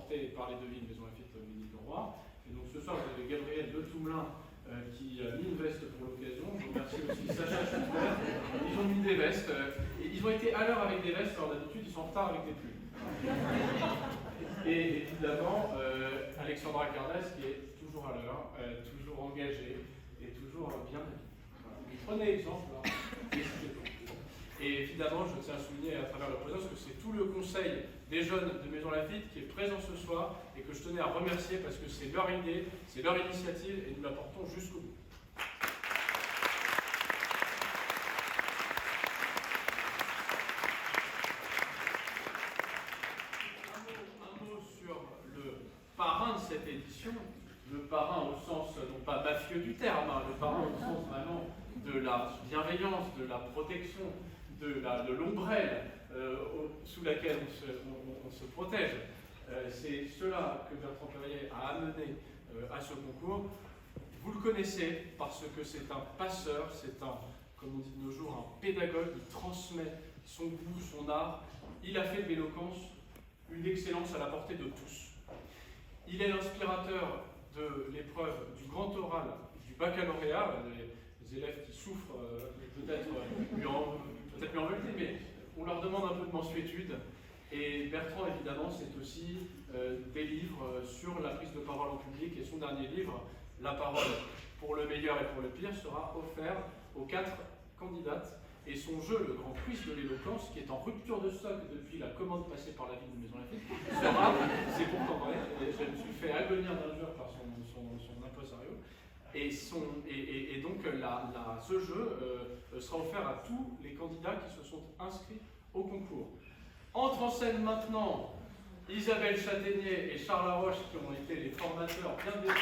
porté par les devis de Maison Lafitte Ménil-Leroy. Et donc ce soir, vous avez Gabriel Le Toumelin qui a mis une veste pour l'occasion. Je remercie aussi Sacha Schutler. Ils ont mis des vestes. Et ils ont été à l'heure avec des vestes, alors d'habitude, ils sont en retard avec des pulls. Et évidemment, Alexandra Cardas qui est toujours à l'heure, toujours engagée et toujours bien habillée. Voilà. Prenez exemple, là. Et évidemment, je tiens à souligner à travers la présence que c'est tout le conseil des jeunes de Maison Lafitte qui est présent ce soir et que je tenais à remercier parce que c'est leur idée, c'est leur initiative et nous la portons jusqu'au bout. Un mot sur le parrain de cette édition, le parrain au sens non pas mafieux du terme, hein, le parrain au sens vraiment de la bienveillance, de la protection, de l'ombrelle sous laquelle on se protège. C'est cela que Bertrand Perrier a amené à ce concours. Vous le connaissez parce que c'est un passeur, c'est un, comme on dit de nos jours, un pédagogue, il transmet son goût, son art. Il a fait de l'éloquence une excellence à la portée de tous. Il est l'inspirateur de l'épreuve du grand oral du baccalauréat. Les élèves qui souffrent peut-être lui en veulent, mais on leur demande un peu de mansuétude. Et Bertrand, évidemment, c'est aussi des livres sur la prise de parole en public. Et son dernier livre, La parole pour le meilleur et pour le pire, sera offert aux 4 candidates. Et son jeu, le grand quiz de l'éloquence, qui est en rupture de stock depuis la commande passée par la ville de Maison Lafitte, sera, c'est pourtant vrai, je me suis fait agonir d'un jour par son impresario. Et donc ce jeu sera offert à tous les candidats qui se sont inscrits au concours. Entrent en scène maintenant Isabelle Châtaignier et Charles Laroche qui ont été les formateurs bien dédiés.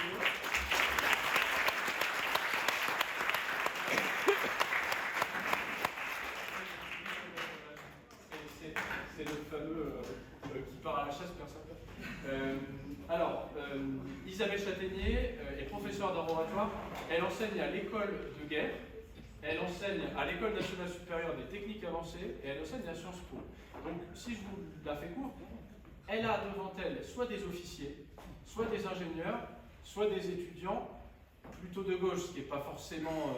C'est le fameux qui part à la chasse, personne. Isabelle Châtaignier est professeure d'art oratoire. Elle enseigne à l'école de guerre, elle enseigne à l'École nationale supérieure des techniques avancées et elle enseigne à Sciences Po. Donc, si je vous la fais court, elle a devant elle soit des officiers, soit des ingénieurs, soit des étudiants plutôt de gauche, ce qui n'est pas forcément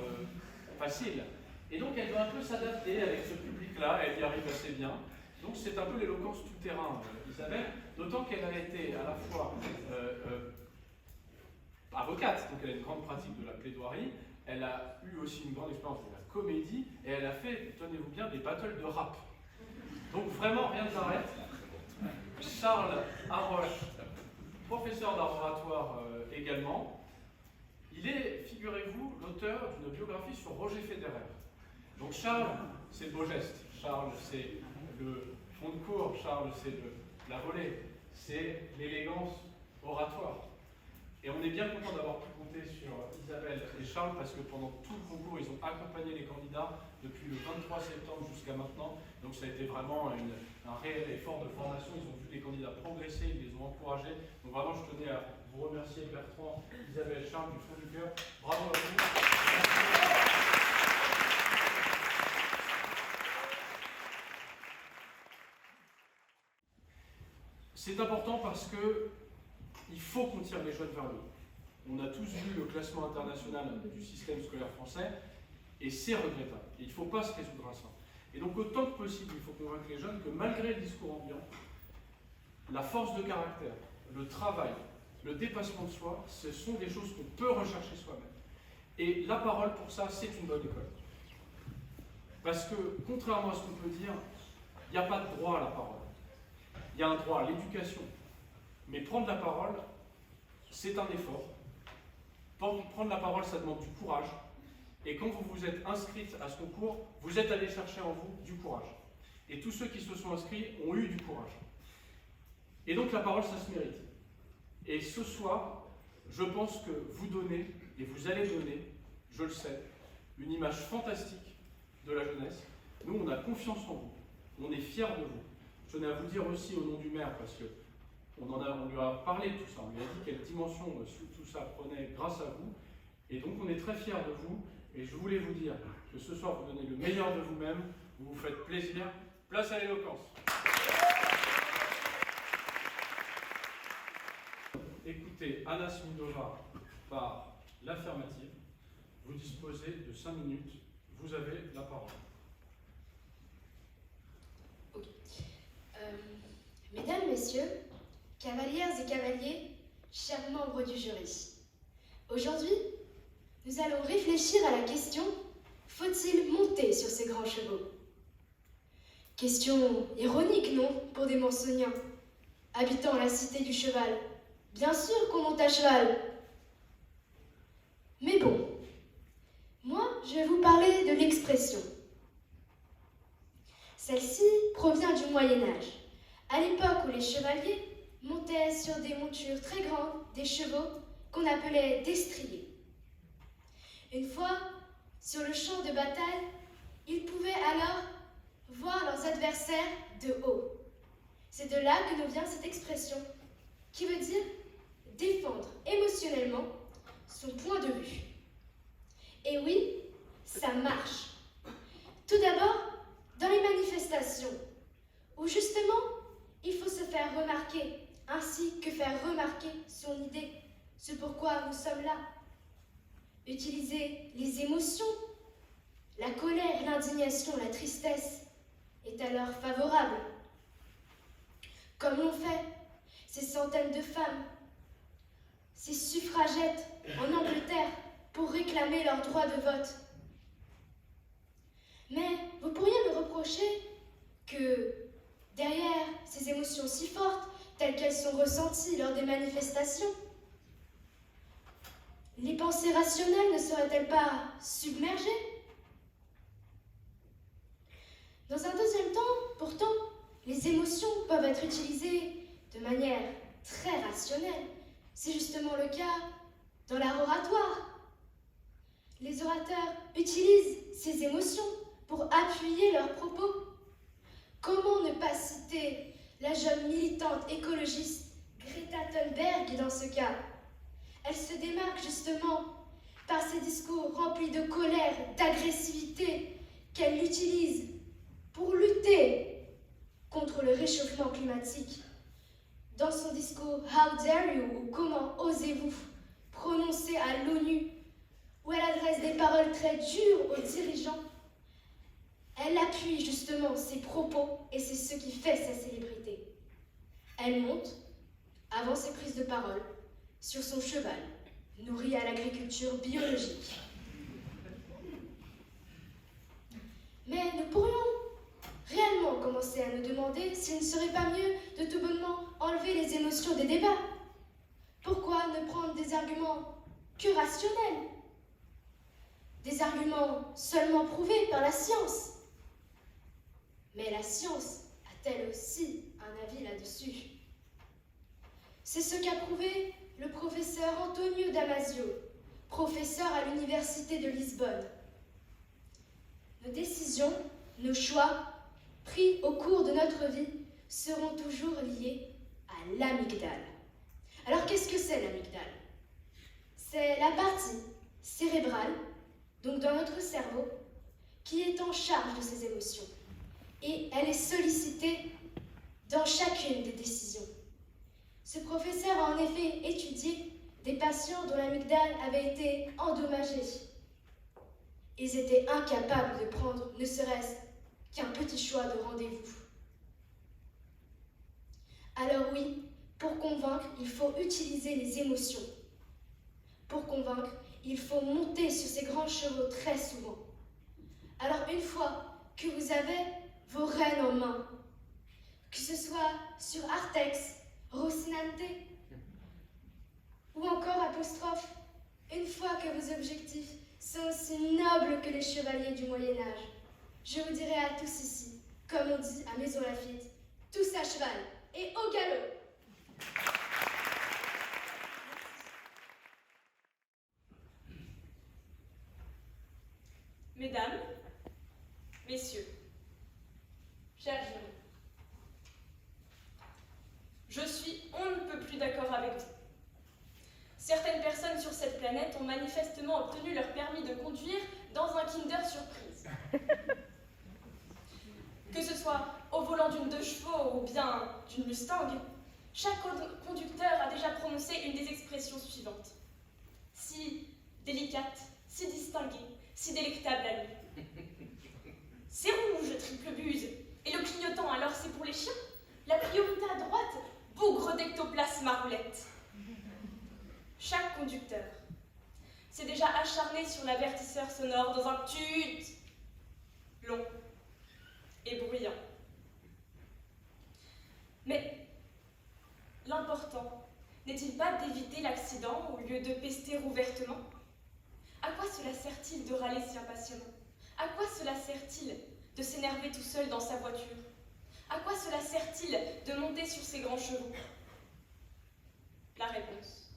facile. Et donc, elle doit un peu s'adapter avec ce public-là, elle y arrive assez bien. Donc c'est un peu l'éloquence tout-terrain, Isabelle, d'autant qu'elle a été à la fois avocate, donc elle a une grande pratique de la plaidoirie, elle a eu aussi une grande expérience de la comédie, et elle a fait, tenez-vous bien, des battles de rap. Donc vraiment, rien ne s'arrête. Charles Haroche, professeur d'art oratoire également, il est, figurez-vous, l'auteur d'une biographie sur Roger Federer. Donc Charles, c'est le beau geste, Charles, c'est le fond de cours, Charles, c'est la volée, c'est l'élégance oratoire. Et on est bien content d'avoir pu compter sur Isabelle et Charles parce que pendant tout le concours, ils ont accompagné les candidats depuis le 23 septembre jusqu'à maintenant. Donc ça a été vraiment un réel effort de formation. Ils ont vu les candidats progresser, ils les ont encouragés. Donc vraiment, je tenais à vous remercier Bertrand, Isabelle, Charles, du fond du cœur. Bravo à vous. C'est important parce que il faut qu'on tire les jeunes vers le haut. On a tous vu le classement international du système scolaire français et c'est regrettable. Et il ne faut pas se résoudre à ça. Et donc autant que possible, il faut convaincre les jeunes que malgré le discours ambiant, la force de caractère, le travail, le dépassement de soi, ce sont des choses qu'on peut rechercher soi-même. Et la parole, pour ça, c'est une bonne école. Parce que, contrairement à ce qu'on peut dire, il n'y a pas de droit à la parole. Il y a un droit à l'éducation. Mais prendre la parole, c'est un effort. Prendre la parole, ça demande du courage. Et quand vous vous êtes inscrite à ce concours, vous êtes allé chercher en vous du courage. Et tous ceux qui se sont inscrits ont eu du courage. Et donc la parole, ça se mérite. Et ce soir, je pense que vous donnez, et vous allez donner, je le sais, une image fantastique de la jeunesse. Nous, on a confiance en vous. On est fiers de vous. Je tenais à vous dire aussi au nom du maire, parce que on lui a parlé de tout ça, on lui a dit quelle dimension tout ça prenait grâce à vous. Et donc on est très fiers de vous. Et je voulais vous dire que ce soir, vous donnez le meilleur de vous-même, vous vous faites plaisir. Place à l'éloquence. écouter Anna Smidova par l'affirmative. Vous disposez de 5 minutes. Vous avez la parole. Ok. Mesdames, Messieurs, cavalières et cavaliers, chers membres du jury, aujourd'hui, nous allons réfléchir à la question: faut-il monter sur ces grands chevaux? Question ironique, non, pour des Mansoniens, habitant la cité du cheval. Bien sûr qu'on monte à cheval. Mais bon, moi, je vais vous parler de l'expression. Celle-ci provient du Moyen-Âge, à l'époque où les chevaliers montaient sur des montures très grandes, des chevaux qu'on appelait destriers. Une fois, sur le champ de bataille, ils pouvaient alors voir leurs adversaires de haut. C'est de là que nous vient cette expression, qui veut dire défendre émotionnellement son point de vue. Et oui, ça marche. Tout d'abord, dans les manifestations, où justement, il faut se faire remarquer, ainsi que faire remarquer son idée, ce pourquoi nous sommes là. Utiliser les émotions, la colère, l'indignation, la tristesse, est alors favorable. Comme l'ont fait ces centaines de femmes, ces suffragettes en Angleterre pour réclamer leur droit de vote. Mais vous pourriez me reprocher que derrière ces émotions si fortes, telles qu'elles sont ressenties lors des manifestations, les pensées rationnelles ne seraient-elles pas submergées? Dans un deuxième temps, pourtant, les émotions peuvent être utilisées de manière très rationnelle. C'est justement le cas dans l'art oratoire. Les orateurs utilisent ces émotions pour appuyer leurs propos. Comment ne pas citer la jeune militante écologiste Greta Thunberg dans ce cas? Elle se démarque justement par ses discours remplis de colère, d'agressivité qu'elle utilise pour lutter contre le réchauffement climatique. Dans son discours « How dare you » ou « Comment osez-vous » prononcé à l'ONU, où elle adresse des paroles très dures aux dirigeants, elle appuie justement ses propos et c'est ce qui fait sa célébrité. Elle monte, avant ses prises de parole, sur son cheval, nourri à l'agriculture biologique. Mais nous pourrions réellement commencer à nous demander s'il ne serait pas mieux de tout bonnement enlever les émotions des débats. Pourquoi ne prendre des arguments que rationnels? Des arguments seulement prouvés par la science. Mais la science a-t-elle aussi un avis là-dessus? C'est ce qu'a prouvé le professeur Antonio Damasio, professeur à l'université de Lisbonne. Nos décisions, nos choix, pris au cours de notre vie, seront toujours liés à l'amygdale. Alors qu'est-ce que c'est l'amygdale? C'est la partie cérébrale, donc dans notre cerveau, qui est en charge de ces émotions. Et elle est sollicitée dans chacune des décisions. Ce professeur a en effet étudié des patients dont l'amygdale avait été endommagée. Ils étaient incapables de prendre ne serait-ce qu'un petit choix de rendez-vous. Alors oui, pour convaincre, il faut utiliser les émotions. Pour convaincre, il faut monter sur ces grands chevaux très souvent. Alors une fois que vous avez vos rênes en main, que ce soit sur Artex, Rocinante ou encore apostrophe, une fois que vos objectifs sont aussi nobles que les chevaliers du Moyen-Âge, je vous dirai à tous ici, comme on dit à Maison Lafitte, tous à cheval et au galop. Mesdames, Messieurs, chers jurys, je suis on ne peut plus d'accord avec vous. Certaines personnes sur cette planète ont manifestement obtenu leur permis de conduire dans un Kinder Surprise. Que ce soit au volant d'une 2 chevaux ou bien d'une Mustang, Chaque conducteur a déjà prononcé une des expressions suivantes. Si délicate, si distinguée, si délectable à lui. C'est rouge, triple buse. Et le clignotant, alors c'est pour les chiens. La priorité à droite, bougre d'ectoplasme à roulette. Chaque conducteur s'est déjà acharné sur l'avertisseur sonore dans un tut long et bruyant. Mais l'important n'est-il pas d'éviter l'accident au lieu de pester ouvertement? À quoi cela sert-il de râler si impatiemment? À quoi cela sert-il de s'énerver tout seul dans sa voiture? À quoi cela sert-il de monter sur ses grands chevaux? La réponse,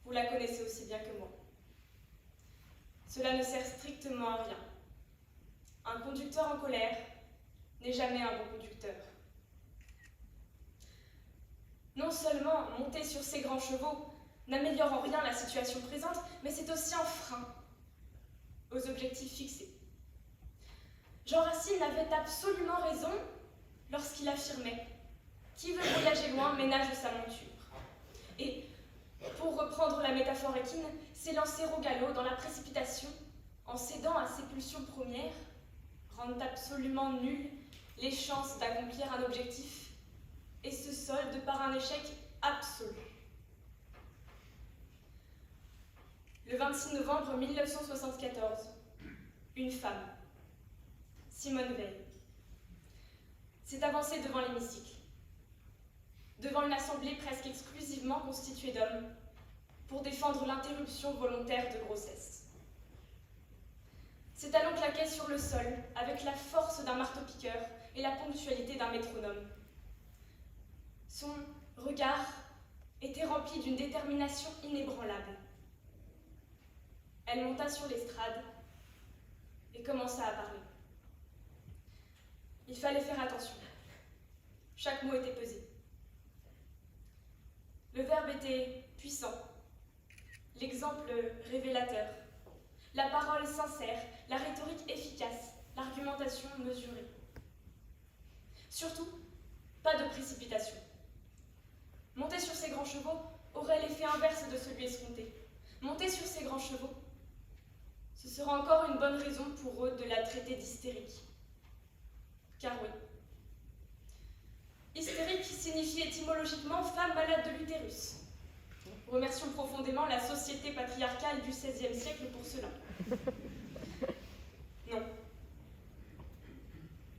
vous la connaissez aussi bien que moi. Cela ne sert strictement à rien. Un conducteur en colère n'est jamais un bon conducteur. Non seulement monter sur ses grands chevaux n'améliore en rien la situation présente, mais c'est aussi un frein aux objectifs fixés. Jean Racine avait absolument raison lorsqu'il affirmait « Qui veut voyager loin ménage sa monture ». Et, pour reprendre la métaphore équine, s'élancer au galop dans la précipitation, en cédant à ses pulsions premières, rendent absolument nulles les chances d'accomplir un objectif et se solde par un échec absolu. Le 26 novembre 1974, une femme, Simone Veil, s'est avancée devant l'hémicycle, devant une assemblée presque exclusivement constituée d'hommes, pour défendre l'interruption volontaire de grossesse. Ses talons claquaient sur le sol avec la force d'un marteau-piqueur et la ponctualité d'un métronome. Son regard était rempli d'une détermination inébranlable. Elle monta sur l'estrade et commença à parler. Il fallait faire attention. Chaque mot était pesé. Le verbe était puissant, l'exemple révélateur, la parole sincère, la rhétorique efficace, l'argumentation mesurée. Surtout, pas de précipitation. Monter sur ses grands chevaux aurait l'effet inverse de celui escompté. Monter sur ses grands chevaux, ce sera encore une bonne raison pour eux de la traiter d'hystérique. Car oui, hystérique signifie étymologiquement femme malade de l'utérus. Remercions profondément la société patriarcale du XVIe siècle pour cela. Non.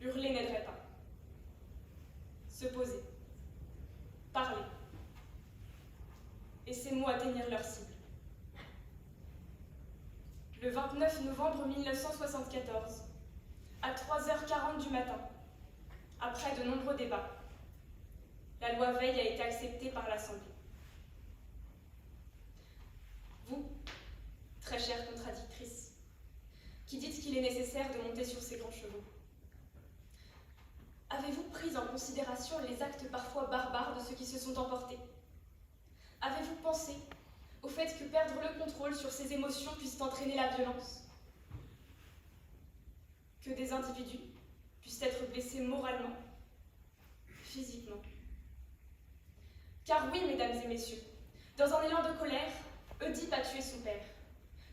Hurler n'aiderait pas. Se poser. Parler. Et ces mots atteignirent leur cible. Le 29 novembre 1974, à 3h40 du matin, après de nombreux débats, la loi Veil a été acceptée par l'Assemblée. Vous, très chère contradictrice, qui dites qu'il est nécessaire de monter sur ces grands chevaux, avez-vous pris en considération les actes parfois barbares de ceux qui se sont emportés? Avez-vous pensé au fait que perdre le contrôle sur ses émotions puisse entraîner la violence? Que des individus puissent être blessés moralement, physiquement? Car oui, mesdames et messieurs, dans un élan de colère, Oedipe a tué son père.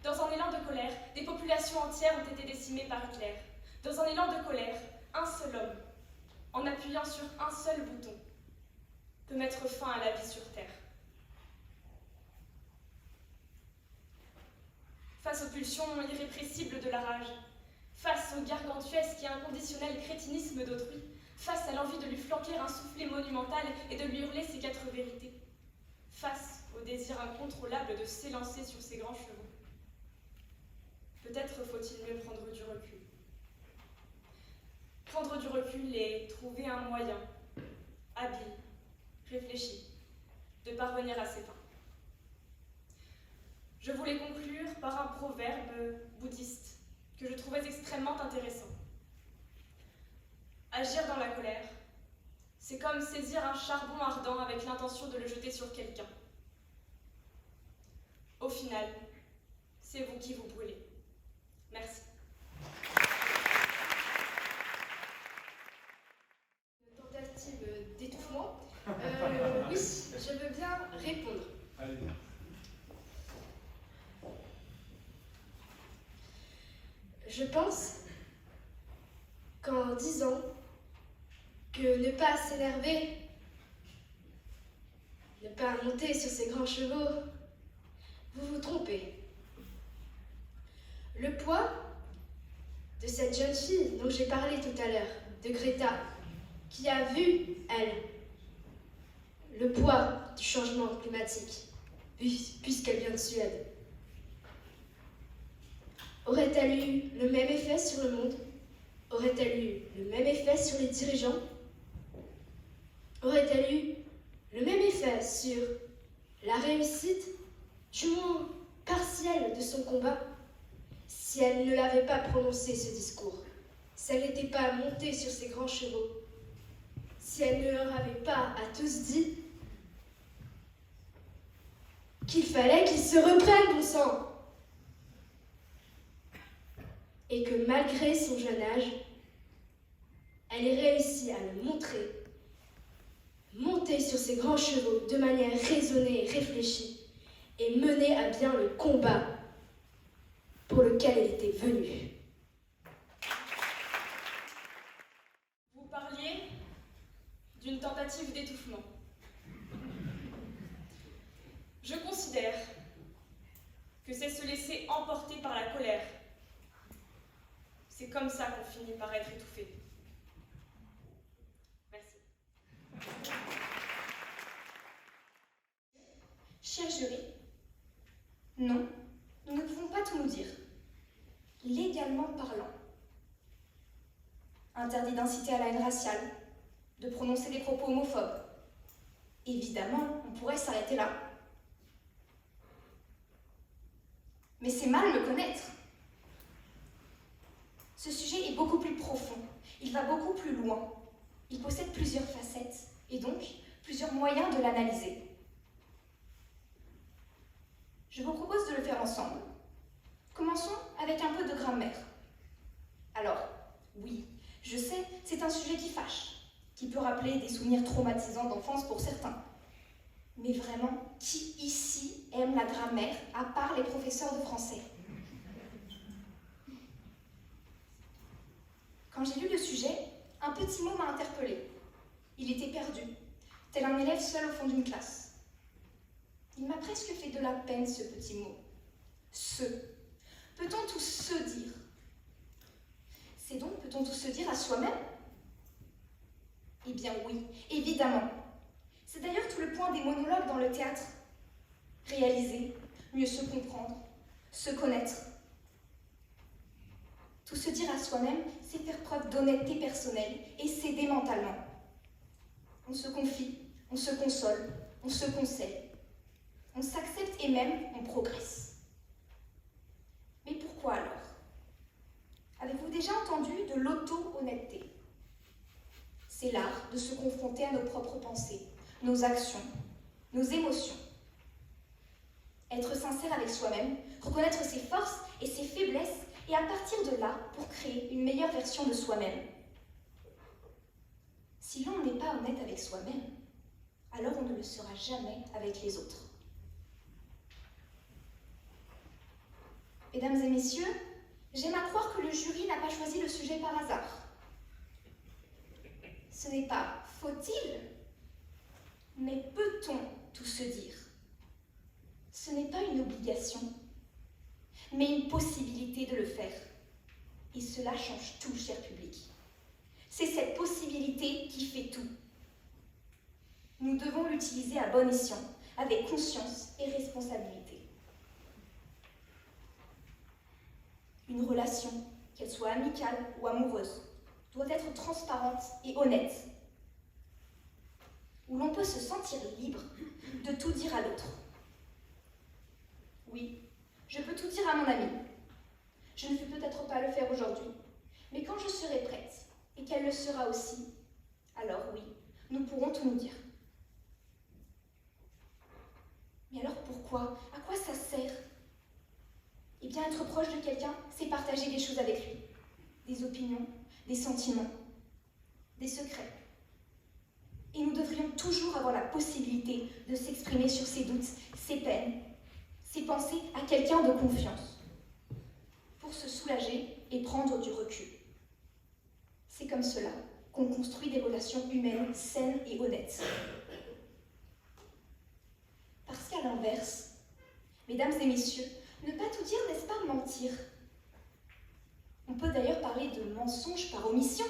Dans un élan de colère, des populations entières ont été décimées par Hitler. Dans un élan de colère, un seul homme, en appuyant sur un seul bouton, peut mettre fin à la vie sur Terre. Face aux pulsions irrépressibles de la rage, face au gargantuesque et inconditionnel crétinisme d'autrui, face à l'envie de lui flanquer un soufflet monumental et de lui hurler ses 4 vérités, face au désir incontrôlable de s'élancer sur ses grands chevaux. Peut-être faut-il mieux prendre du recul. Prendre du recul et trouver un moyen, habile, réfléchi, de parvenir à ses fins. Je voulais conclure par un proverbe bouddhiste que je trouvais extrêmement intéressant. Agir dans la colère, c'est comme saisir un charbon ardent avec l'intention de le jeter sur quelqu'un. Au final, c'est vous qui vous brûlez. Merci. Tentative d'étouffement. Oui, Je pense qu'en disant que ne pas s'énerver, ne pas monter sur ses grands chevaux, vous vous trompez. Le poids de cette jeune fille dont j'ai parlé tout à l'heure, de Greta, qui a vu, elle, le poids du changement climatique, puisqu'elle vient de Suède. Aurait-elle eu le même effet sur le monde? Aurait-elle eu le même effet sur les dirigeants? Aurait-elle eu le même effet sur la réussite, du moins partielle, de son combat, si elle ne l'avait pas prononcé ce discours, si elle n'était pas montée sur ses grands chevaux, si elle ne leur avait pas à tous dit qu'il fallait qu'ils se reprennent, bon sang, et que malgré son jeune âge, elle ait réussi à le montrer, monter sur ses grands chevaux de manière raisonnée et réfléchie, et mener à bien le combat pour lequel elle était venue. Vous parliez d'une tentative d'étouffement. Je considère que c'est se laisser emporter par la colère. C'est comme ça qu'on finit par être étouffé. Merci. Cher jury, non, nous ne pouvons pas tout nous dire. Légalement parlant, interdit d'inciter à la haine raciale, de prononcer des propos homophobes. Évidemment, on pourrait s'arrêter là. Mais c'est mal me connaître. Ce sujet est beaucoup plus profond, il va beaucoup plus loin. Il possède plusieurs facettes, et donc plusieurs moyens de l'analyser. Je vous propose de le faire ensemble. Commençons avec un peu de grammaire. Alors, oui, je sais, c'est un sujet qui fâche, qui peut rappeler des souvenirs traumatisants d'enfance pour certains. Mais vraiment, qui ici aime la grammaire, à part les professeurs de français? Quand j'ai lu le sujet, un petit mot m'a interpellée. Il était perdu, tel un élève seul au fond d'une classe. Il m'a presque fait de la peine, ce petit mot. Se. Peut-on tous se dire? C'est donc, peut-on tous se dire à soi-même? Eh bien oui, évidemment. C'est d'ailleurs tout le point des monologues dans le théâtre. Réaliser, mieux se comprendre, se connaître. Tout se dire à soi-même, c'est faire preuve d'honnêteté personnelle et s'aider mentalement. On se confie, on se console, on se conseille. On s'accepte et même on progresse. Mais pourquoi alors? Avez-vous déjà entendu de l'auto-honnêteté? C'est l'art de se confronter à nos propres pensées, nos actions, nos émotions. Être sincère avec soi-même, reconnaître ses forces et ses faiblesses, et à partir de là, pour créer une meilleure version de soi-même. Si l'on n'est pas honnête avec soi-même, alors on ne le sera jamais avec les autres. Mesdames et messieurs, j'aime à croire que le jury n'a pas choisi le sujet par hasard. Ce n'est pas « faut-il », mais peut-on tout se dire? Ce n'est pas une obligation, mais une possibilité de le faire. Et cela change tout, cher public. C'est cette possibilité qui fait tout. Nous devons l'utiliser à bon escient, avec conscience et responsabilité. Une relation, qu'elle soit amicale ou amoureuse, doit être transparente et honnête, où l'on peut se sentir libre de tout dire à l'autre. Oui, je peux tout dire à mon amie. Je ne peux peut-être pas le faire aujourd'hui, mais quand je serai prête, et qu'elle le sera aussi, alors oui, nous pourrons tout nous dire. Mais alors pourquoi? À quoi ça sert? Eh bien, être proche de quelqu'un, c'est partager des choses avec lui. Des opinions, des sentiments, des secrets. Et nous devrions toujours avoir la possibilité de s'exprimer sur ses doutes, ses peines, ses pensées à quelqu'un de confiance. Pour se soulager et prendre du recul. C'est comme cela qu'on construit des relations humaines saines et honnêtes. Parce qu'à l'inverse, mesdames et messieurs, ne pas tout dire, n'est-ce pas mentir? On peut d'ailleurs parler de mensonge par omission.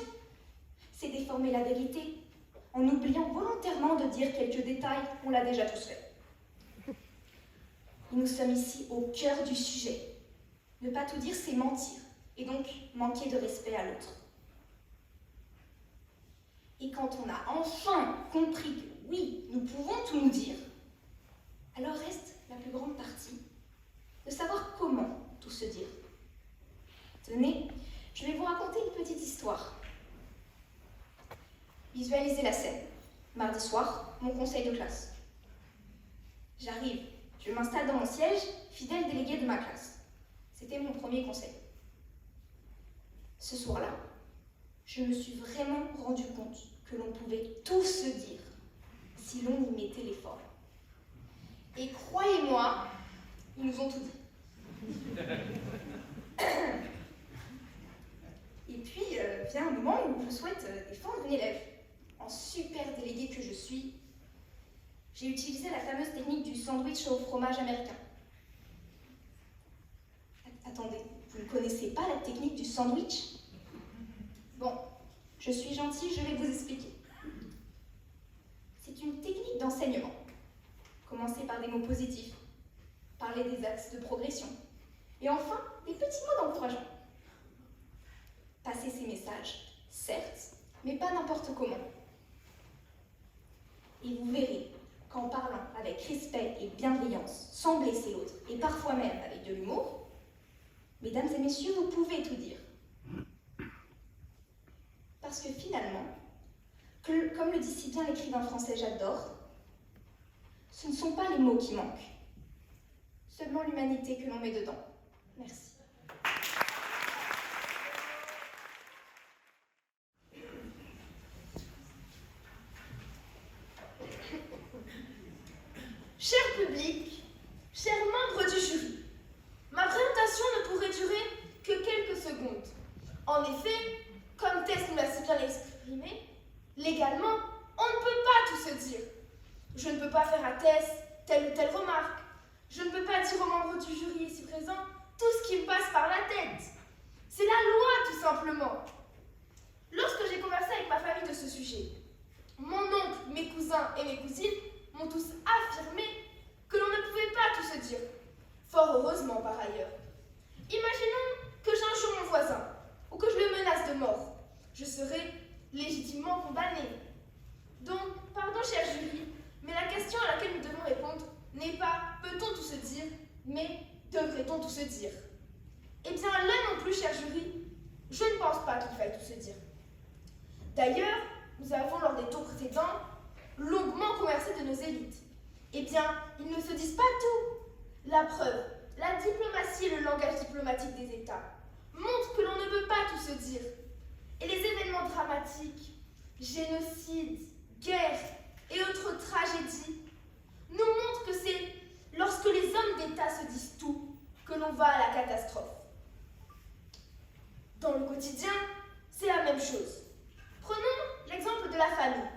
C'est déformer la vérité, en oubliant volontairement de dire quelques détails, on l'a déjà tous fait. Et nous sommes ici au cœur du sujet. Ne pas tout dire, c'est mentir, et donc manquer de respect à l'autre. Et quand on a enfin compris que oui, nous pouvons tout nous dire, alors reste la plus grande partie de savoir comment tout se dire. Tenez, je vais vous raconter une petite histoire. Visualisez la scène. Mardi soir, mon conseil de classe. J'arrive, je m'installe dans mon siège, fidèle délégué de ma classe. C'était mon premier conseil. Ce soir-là, je me suis vraiment rendu compte que l'on pouvait tout se dire si l'on y mettait l'effort. Et croyez-moi, ils nous ont tout dit. Et puis vient un moment où je souhaite défendre une élève. En super déléguée que je suis, j'ai utilisé la fameuse technique du sandwich au fromage américain. Attendez, vous ne connaissez pas la technique du sandwich? Bon, je suis gentille, je vais vous expliquer. C'est une technique d'enseignement. Commencer par des mots positifs, parler des axes de progression, et enfin, des petits mots d'encouragement. Passer ces messages, certes, mais pas n'importe comment. Et vous verrez qu'en parlant avec respect et bienveillance, sans blesser l'autre, et parfois même avec de l'humour, mesdames et messieurs, vous pouvez tout dire. Parce que finalement, comme le dit si bien l'écrivain français Jacques d'Or, ce ne sont pas les mots qui manquent, seulement l'humanité que l'on met dedans. Merci. Cher public, chers membres du jury, ma présentation ne pourrait durer que quelques secondes. En effet, comme Tess nous l'a si bien exprimé, légalement, on ne peut pas tout se dire. Je ne peux pas faire à Tess telle ou telle remarque. Je ne peux pas dire aux membres du jury ici présents tout ce qui me passe par la tête. C'est la loi, tout simplement. Lorsque j'ai conversé avec ma famille de ce sujet, mon oncle, mes cousins et mes cousines m'ont tous affirmé que l'on ne pouvait pas tout se dire. Fort heureusement, par ailleurs. Imaginons que j'injure mon voisin, ou que je le menace de mort. Je serai légitimement condamnée. Donc, pardon, cher jury, mais la question à laquelle nous devons répondre n'est pas « peut-on tout se dire ?», mais « devrait-on tout se dire ?» Eh bien, là non plus, cher jury, je ne pense pas qu'il faille tout se dire. D'ailleurs, nous avons, lors des tours précédents, longuement conversé de nos élites. Eh bien, ils ne se disent pas tout. La preuve, la diplomatie et le langage diplomatique des États montrent que l'on ne peut pas tout se dire. Et les événements dramatiques, génocides, guerres et autres tragédies, nous montrent que c'est lorsque les hommes d'État se disent tout que l'on va à la catastrophe. Dans le quotidien, c'est la même chose. Prenons l'exemple de la famille.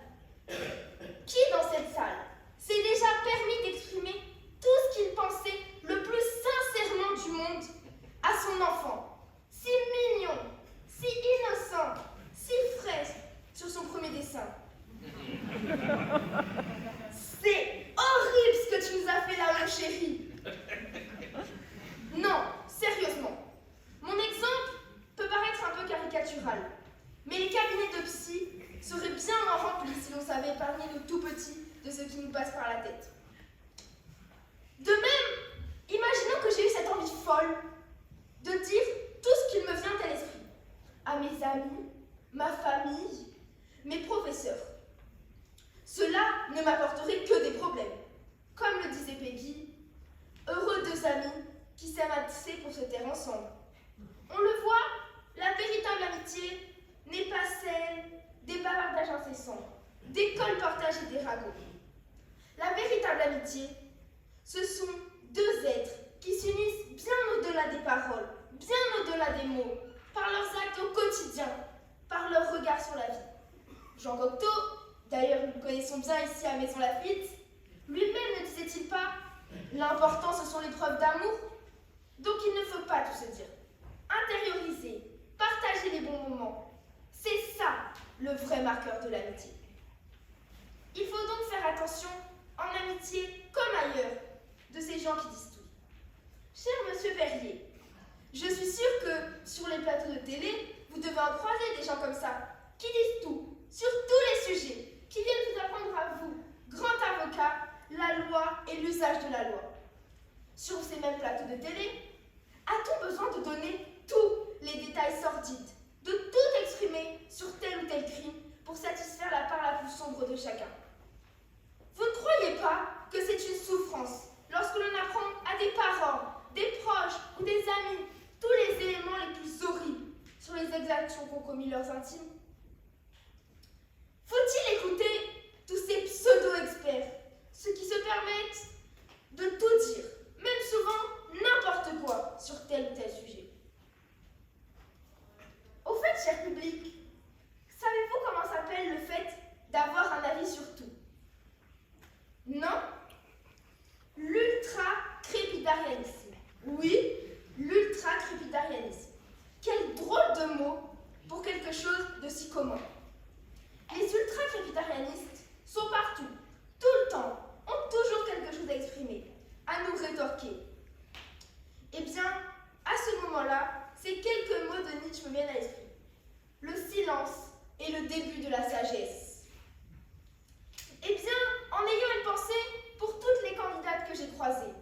Qui dans cette salle s'est déjà permis d'exprimer tout ce qu'il pensait le plus sincèrement du monde à son enfant, si mignon, si innocent, si frais sur son premier dessin? C'est horrible ce que tu nous as fait là, mon chéri. Non, sérieusement, mon exemple peut paraître un peu caricatural, mais les cabinets de psy seraient bien moins remplis si l'on savait épargner nos tout petits de ce qui nous passe par la tête. De même, imaginons que j'ai eu cette envie folle de dire tout ce qu'il me vient à l'esprit, à mes amis, ma famille, mes professeurs. Cela ne m'apporterait que des problèmes. Comme le disait Peggy, heureux deux amis qui s'aiment assez pour se taire ensemble. On le voit, la véritable amitié n'est pas celle des bavardages incessants, des colportages et des ragots. La véritable amitié, ce sont deux êtres qui s'unissent bien au-delà des paroles, bien au-delà des mots, par leurs actes au quotidien, par leur regard sur la vie. Jean Cocteau, d'ailleurs nous le connaissons bien ici à Maison Lafitte, lui-même ne disait-il pas « L'important ce sont les preuves d'amour ». Donc il ne faut pas tout se dire. Intérioriser, partager les bons moments, c'est ça le vrai marqueur de l'amitié. Il faut donc faire attention, en amitié comme ailleurs, de ces gens qui disent tout. Cher monsieur Perrier, je suis sûre que sur les plateaux de télé, vous devez en croiser des gens comme ça, qui disent tout, sur tous les sujets, qui viennent vous apprendre à vous, grand avocat, la loi et l'usage de la loi. Sur ces mêmes plateaux de télé, a-t-on besoin de donner tous les détails sordides, de tout exprimer sur tel ou tel crime pour satisfaire la part la plus sombre de chacun? Vous ne croyez pas que c'est une souffrance lorsque l'on apprend à des parents, des proches ou des amis tous les éléments les plus horribles sur les exactions qu'ont commis leurs intimes? Faut-il écouter tous ces pseudo-experts, ceux qui se permettent de tout dire, même souvent n'importe quoi sur tel ou tel sujet? Au fait, cher public, savez-vous comment s'appelle le fait d'avoir un avis sur tout? Non? L'ultra-crépidarianisme. Oui, l'ultra-crépidarianisme. Quel drôle de mot pour quelque chose de si commun. Les ultra-crépidarianistes sont partout, tout le temps, ont toujours quelque chose à exprimer, à nous rétorquer. Eh bien, à ce moment-là, ces quelques mots de Nietzsche me viennent à l'esprit. Le silence est le début de la sagesse. Eh bien, en ayant une pensée pour toutes les candidates que j'ai croisées,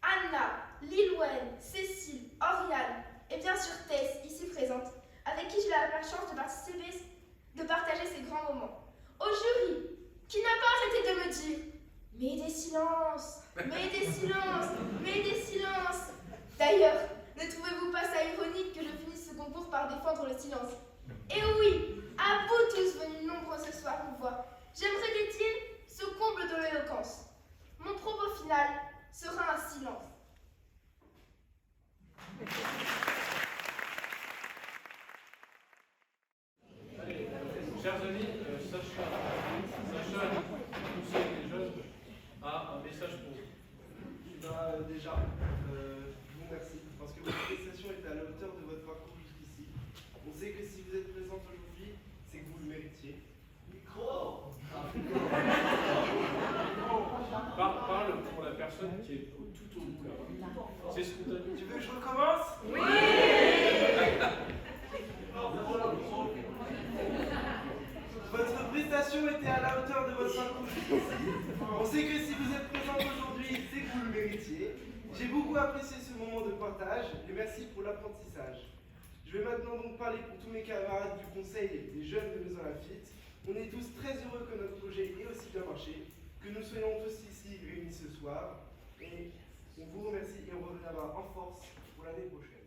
Anna, Lilwen, Cécile, Oriane, et bien sûr Tess, ici présente, avec qui j'ai la chance de partager ces grands moments. Au jury, qui n'a pas arrêté de me dire « Mais des silences, mais des silences, mais des silences !» D'ailleurs, ne trouvez-vous pas ça ironique que je finisse ce concours par défendre le silence? Et oui, à vous tous venus nombreux ce soir nous voir, j'aimerais dédier ce comble de l'éloquence. Mon propos final sera un silence. Allez, chers amis, Sacha, conseil des jeunes, a un message pour vous. Déjà, je vous remercie parce que votre prestation est à la hauteur de votre parcours jusqu'ici. On sait que si vous êtes présente aujourd'hui, c'est que vous le méritiez. Micro! Parle pour la personne qui est tout au bout là. C'est spontané. Tu veux que je recommence? Oui! Votre prestation était à la hauteur de votre parcours jusqu'ici. On sait que si vous êtes présente aujourd'hui, c'est que vous le méritiez. J'ai beaucoup apprécié ce moment de partage et merci pour l'apprentissage. Je vais maintenant donc parler pour tous mes camarades du conseil et des jeunes de Maison Lafitte. On est tous très heureux que notre projet ait aussi bien marché, que nous soyons tous ici réunis ce soir. Et on vous remercie et on reviendra en force pour l'année prochaine.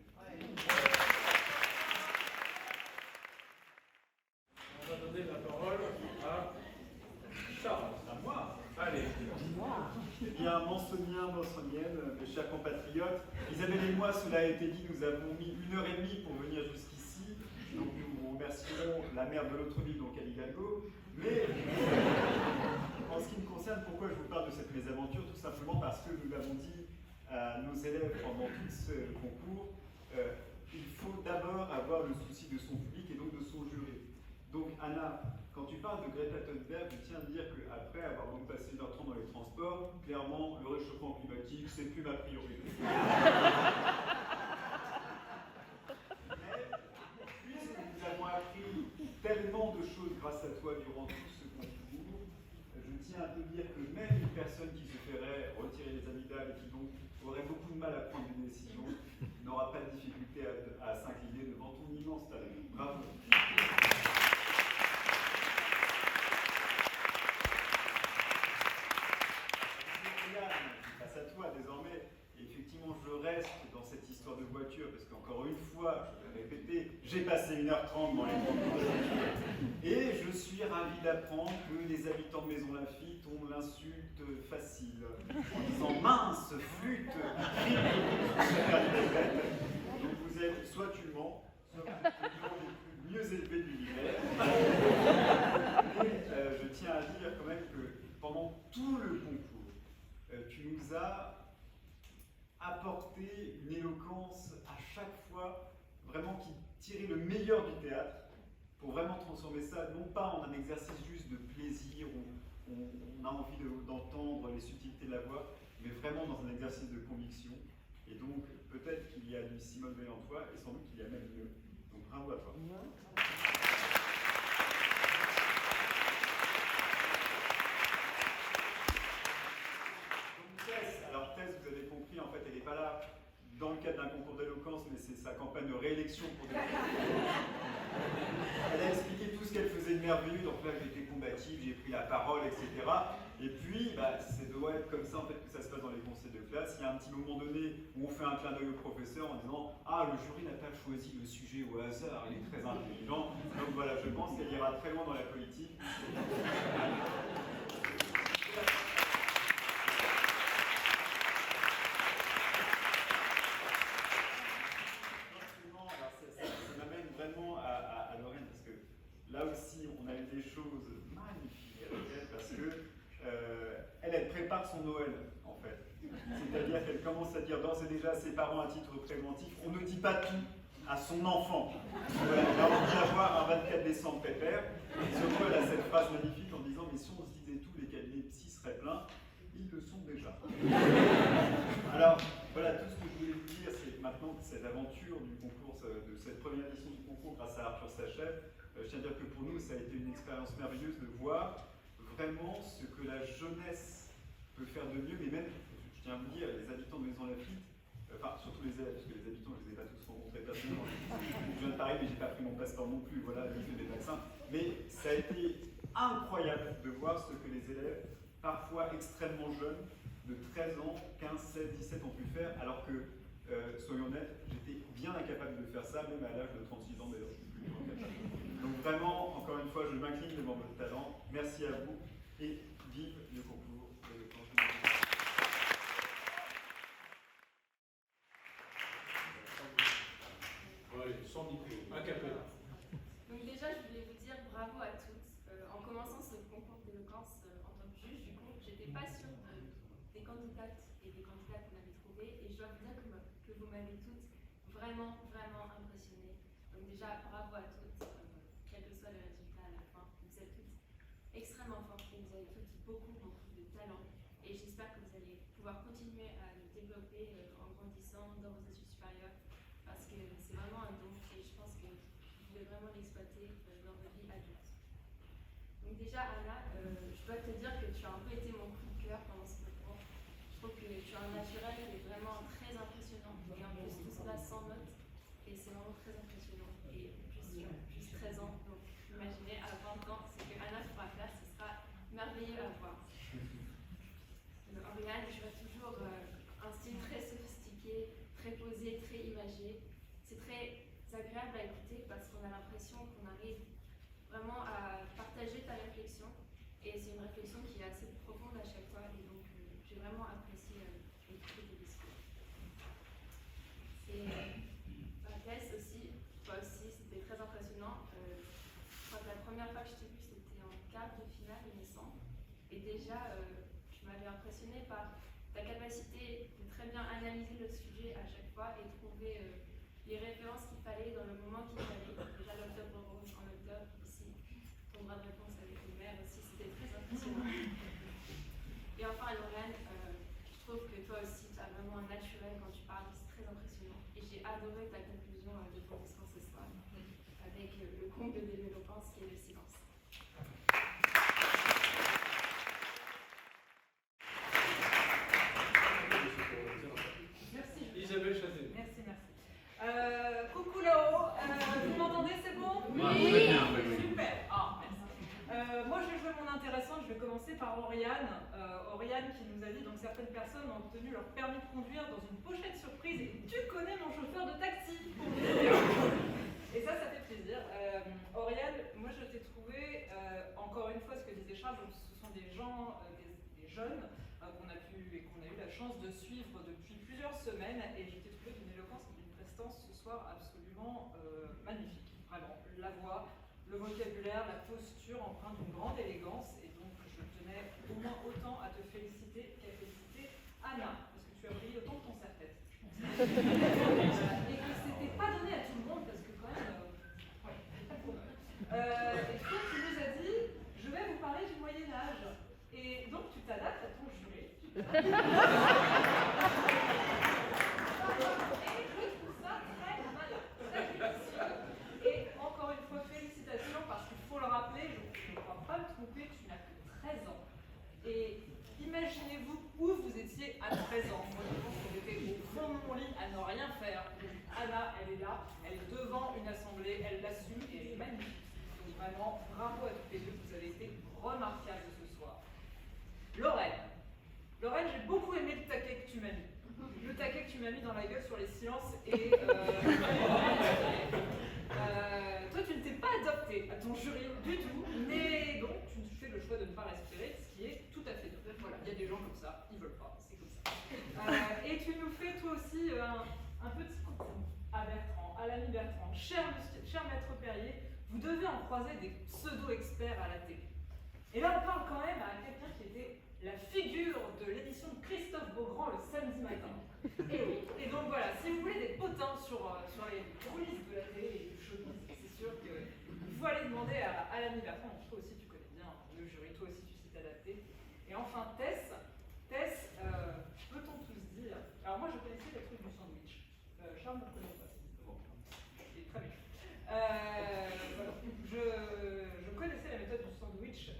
On va donner la parole à Charles. À moi. Allez. Eh bien, Mansonienne, mes chers compatriotes, Isabelle et moi, cela a été dit, nous avons mis 1h30 pour venir jusqu'ici. Donc nous remercierons la maire de l'autre ville, donc Anne Hidalgo. Mais en ce qui me concerne, pourquoi je vous parle de cette mésaventure? Tout simplement parce que nous l'avons dit à nos élèves pendant tout ce concours, il faut d'abord avoir le souci de son public et donc de son jury. Donc Anna, quand tu parles de Greta Thunberg, je tiens à dire qu'après avoir donc passé 1h30 dans les transports, clairement, le réchauffement climatique, c'est plus ma priorité. Puisque nous avons appris tellement de choses grâce à toi durant tout ce concours, je tiens à te dire que même une personne qui se ferait retirer les amygdales et qui donc aurait beaucoup de mal à prendre des décisions n'aura pas de difficulté à s'incliner devant ton immense talent. Bravo. Face à toi désormais, et effectivement je reste dans cette histoire de voiture parce qu'encore une fois, je vais répéter, j'ai passé 1h30 dans les concours de voiture et je suis ravi d'apprendre que les habitants de Maison Lafitte ont l'insulte facile en disant mince, flûte, donc vous êtes, soit tu mens, soit les mieux élevés de l'univers. Je tiens à dire quand même que pendant tout le concours, tu nous as apporté une éloquence à chaque fois, vraiment qui tirait le meilleur du théâtre, pour vraiment transformer ça, non pas en un exercice juste de plaisir, où on a envie d'entendre les subtilités de la voix, mais vraiment dans un exercice de conviction. Et donc, peut-être qu'il y a du Simone Veil en toi, et sans doute qu'il y a même mieux. Donc, bravo à toi. Alors Tess, vous avez compris, en fait, elle n'est pas là dans le cadre d'un concours d'éloquence, mais c'est sa campagne de réélection pour des... Elle a expliqué tout ce qu'elle faisait de merveilleux, donc là j'étais combative, j'ai pris la parole, etc. Et puis, ça doit être comme ça en fait que ça se passe dans les conseils de classe. Il y a un petit moment donné où on fait un clin d'œil au professeur en disant « Ah, le jury n'a pas choisi le sujet au hasard, il est très intelligent. » Donc voilà, je pense qu'elle ira très loin dans la politique. Là aussi, on a eu des choses magnifiques avec elle parce que elle prépare son Noël, en fait. C'est-à-dire qu'elle commence à dire d'ores et déjà à ses parents à titre préventif, on ne dit pas tout à son enfant. Voilà, elle a envie d'avoir un 24 décembre pépère. Et surtout, elle a cette phrase magnifique en disant, mais si on se disait tout, les cabinets psy seraient pleins. Ils le sont déjà. Alors, voilà, tout ce que je voulais vous dire, c'est que maintenant que cette aventure du concours, de cette première édition du concours grâce à Arthur s'achève, je tiens à dire que pour nous, ça a été une expérience merveilleuse de voir vraiment ce que la jeunesse peut faire de mieux, mais même, je tiens à vous dire, les habitants de Maison Lafitte, enfin, surtout les élèves, parce que les habitants, je ne les ai pas tous rencontrés personnellement. Je viens de Paris, mais je n'ai pas pris mon passeport non plus, voilà, ni fait des vaccins. Mais ça a été incroyable de voir ce que les élèves, parfois extrêmement jeunes, de 13 ans, 15, 16, 17 ont pu faire, alors que, soyons honnêtes, j'étais bien incapable de faire ça, même à l'âge de 36 ans d'ailleurs, je suis plus incapable. Donc vraiment, encore une fois, je m'incline devant votre talent. Merci à vous et vive le concours de l'éloquence. Oui, sans micro, a cappella. Donc déjà, je voulais vous dire bravo à toutes. En commençant ce concours d'éloquence en tant que juge, du coup, j'étais pas sûre des candidates et des candidats qu'on avait trouvés, et je dois vous dire que vous m'avez toutes vraiment impressionnées. Donc déjà, bravo à toutes. Quel que soit le résultat à la fin, vous êtes toutes extrêmement fortes et vous avez toutes beaucoup de talent. Et j'espère que vous allez pouvoir continuer à le développer en grandissant dans vos études supérieures, parce que c'est vraiment un don et je pense que vous pouvez vraiment l'exploiter dans votre vie adulte. Donc déjà, Anna, je dois te dire que tu as un peu été mon coup de cœur pendant ce concours. Je trouve que tu as un naturel qui est vraiment très impressionnant et en plus tout cela sans notes. Et c'est vraiment très impressionnant. Et juste 13 ans, donc imaginez à 20 ans, ce que Anna fera faire, ce sera merveilleux à voir. Oriane, je vois toujours un style très sophistiqué, très posé, très imagé. C'est très agréable à écouter parce qu'on a l'impression qu'on arrive vraiment à partager ta réflexion. Et c'est une réflexion qui est assez profonde à chaque fois. Et donc, j'ai vraiment apprécié écouter tes discours. Et Tess aussi, toi aussi, c'était très impressionnant. Je crois que la première fois que je t'ai vu, c'était en quart de finale, il me semble. Et déjà, tu m'avais impressionnée par ta capacité de très bien analyser le sujet à chaque fois et trouver les références qu'il fallait dans le moment qu'il fallait. Déjà, l'octobre rose en octobre, ici, ton droit de réponse avec les mères aussi, c'était très impressionnant. Et enfin, Lauriane, je trouve que toi aussi, tu as vraiment un naturel quand tu parles, c'est très impressionnant. Et j'ai adoré ta conclusion de ton discours ce soir, avec le comble de l'éloquence qui est le silence. Merci. Isabelle Chazet. Merci. Coucou là-haut, vous m'entendez, c'est bon? Oui. Très bien. Super. Merci. Moi, je vais jouer mon intéressante. Je vais commencer par Oriane. Oriane qui nous a dit donc certaines personnes ont obtenu leur permis de conduire dans une pochette surprise. Et tu connais mon chauffeur de taxi. Et ça fait plaisir. Oriane, moi je t'ai trouvé, encore une fois, ce que disait Charles, donc, ce sont des gens, des jeunes qu'on a eu la chance de suivre depuis plusieurs semaines. Et je t'ai trouvé d'une éloquence et d'une prestance ce soir absolument magnifique, vraiment. La voix, le vocabulaire, la posture empreinte d'une grande élégance, et donc je tenais au moins autant à te féliciter qu'à féliciter Anna, parce que tu as brillé autant que ton serre-tête, je pense. Et que c'était pas donné à tout le monde, parce que quand même, ouais, c'est pas pour nous. Et toi, tu nous as dit, je vais vous parler du Moyen-Âge. Et donc tu t'adaptes à ton jury. Et je trouve ça très malin, très judicieux. Et encore une fois, félicitations, parce qu'il faut le rappeler, je ne crois pas me tromper, tu n'as que 13 ans. Et imaginez-vous où vous étiez à 13 ans. Moi, je pense que j'étais au fond de mon lit à ne rien faire. Anna, elle est là, elle est devant une assemblée, elle l'assume et elle est magnifique. Donc vraiment, bravo à toutes les deux, vous avez été remarquables ce soir. Lorraine, j'ai beaucoup aimé le taquet que tu m'as mis. Le taquet que tu m'as mis dans la gueule sur les silences et toi, tu ne t'es pas adapté à ton jury du tout, mais donc tu fais le choix de ne pas respirer, ce qui est tout à fait normal. Voilà, il y a des gens comme ça, ils veulent pas, c'est comme ça. Et tu nous fais toi aussi un petit coucou à Bertrand, à l'ami Bertrand. Cher maître Perrier, vous devez en croiser des pseudo-experts à la télé. Et là, on parle quand même à quelqu'un qui était la figure de l'émission de Christophe Beaugrand le samedi matin. Et oui. Et donc voilà, si vous voulez des potins sur les coulisses de la télé et du showbiz, c'est sûr qu'il faut aller demander à l'ami Bertrand. Toi aussi, tu connais bien le jury, toi aussi, tu sais t'adapter. Et enfin, Tess, peut-on tous dire. Alors, moi, je connaissais les trucs du sandwich. Charles ne connaît pas. Bon, il est très méchant. Voilà. Je connaissais la méthode du sandwich,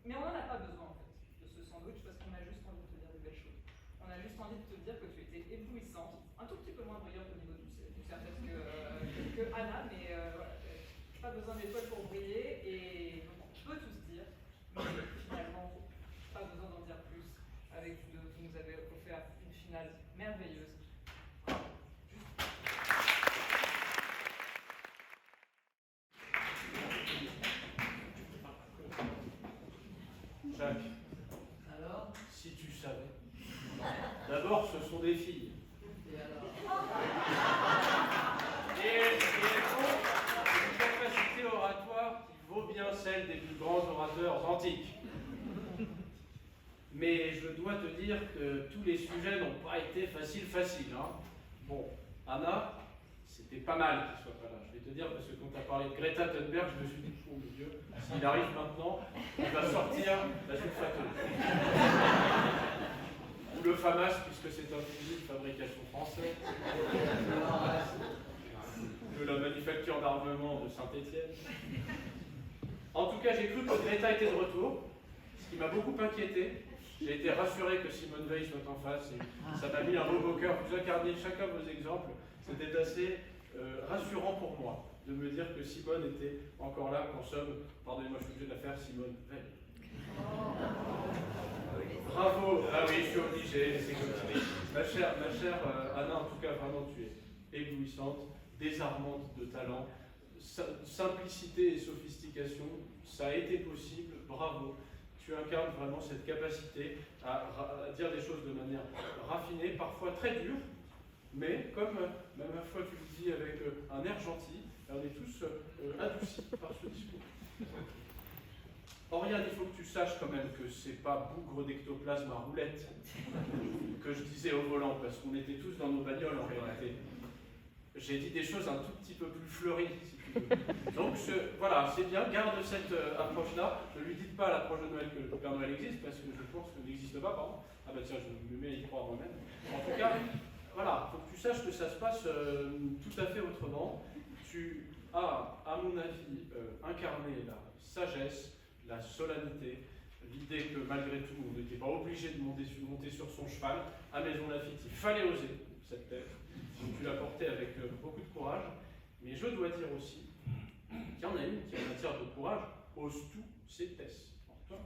mais on n'en a pas besoin en fait de ce sandwich parce qu'on a juste envie de te dire de belles choses. On a juste envie de te dire que tu étais éblouissante, un tout petit peu moins brillante au niveau du serre-tête que Anna, mais voilà, pas besoin d'étoiles pour briller et donc on peut tous dire, mais finalement pas besoin d'en dire plus avec vous deux, vous nous avez offert une finale merveilleuse. Jacques, alors, si tu savais. D'abord, ce sont des filles. Et alors Et elles ont une capacité oratoire qui vaut bien celle des plus grands orateurs antiques. Mais je dois te dire que tous les sujets n'ont pas été faciles. Hein. Bon, Anna, c'était pas mal qu'il soit pas là. Je vais te dire, parce que quand tu as parlé de Greta Thunberg, je me suis dit, oh mon Dieu, s'il arrive maintenant, il va sortir la sulfateuse. Ou le FAMAS, puisque c'est un fusil de fabrication française. De la manufacture d'armement de Saint-Étienne. En tout cas, j'ai cru que Greta était de retour, ce qui m'a beaucoup inquiété. J'ai été rassuré que Simone Veil soit en face et ça m'a mis un mot au cœur. Vous incarnez chacun vos exemples. C'était assez rassurant pour moi de me dire que Simone était encore là, qu'en somme, pardonnez-moi, je suis obligé de la faire, Simone Veil. Bravo. Ah oui, je suis obligé, c'est comme ça. Ma chère Anna, en tout cas, vraiment, tu es éblouissante, désarmante de talent, simplicité et sophistication. Ça a été possible, bravo. Tu incarnes vraiment cette capacité à dire des choses de manière raffinée, parfois très dure, mais comme ma foi tu le dis avec un air gentil, on est tous adoucis par ce discours. Oriane, il faut que tu saches quand même que c'est pas bougre d'ectoplasme à roulette que je disais au volant, parce qu'on était tous dans nos bagnoles en réalité. J'ai dit des choses un tout petit peu plus fleuries, si tu veux. Donc voilà, c'est bien, garde cette approche-là. Ne lui dites pas à l'approche de Noël que le Père Noël existe, parce que je pense qu'il n'existe pas, pardon. Ah bah tiens, je me mets à y croire moi-même. En tout cas, voilà, il faut que tu saches que ça se passe tout à fait autrement. Tu as, à mon avis, incarné la sagesse, la solennité, l'idée que malgré tout, on n'était pas obligé de monter sur son cheval. À Maison Lafitte, il fallait oser cette tête. Donc tu l'as portée avec beaucoup de courage. Mais je dois dire aussi qu'il y en a une qui, en matière de courage, ose tout, c'est Tess. Toi,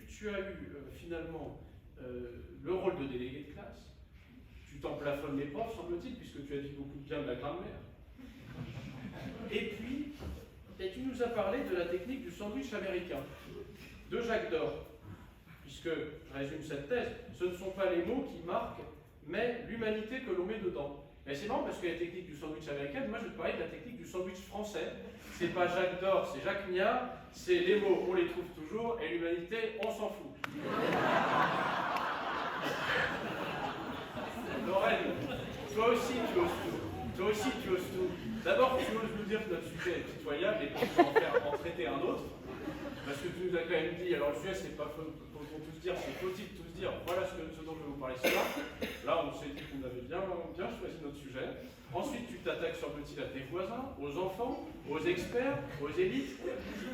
tu as eu finalement le rôle de délégué de classe. Tu t'en plafonnes les profs, semble-t-il, puisque tu as dit beaucoup de bien de la grammaire. Et puis, tu nous as parlé de la technique du sandwich américain, de Jacques Dore. Puisque, je résume cette thèse, ce ne sont pas les mots qui marquent mais l'humanité que l'on met dedans. Et c'est marrant parce que la technique du sandwich américain, moi je vais te parler de la technique du sandwich français. C'est pas Jacques Dor, c'est Jacques Nia, c'est les mots, on les trouve toujours, et l'humanité, on s'en fout. Lorraine, toi aussi tu oses tout. Toi aussi tu oses tout. D'abord tu oses nous dire que notre sujet est pitoyable et pour en traiter un autre. Parce que tu nous as quand même dit, alors le sujet c'est pas faut tous dire, c'est faut-il tous dire, voilà ce dont je vais vous parler ce soir. Là on s'est dit qu'on avait bien choisi notre sujet. Ensuite tu t'attaques sur le petit à tes voisins, aux enfants, aux experts, aux élites.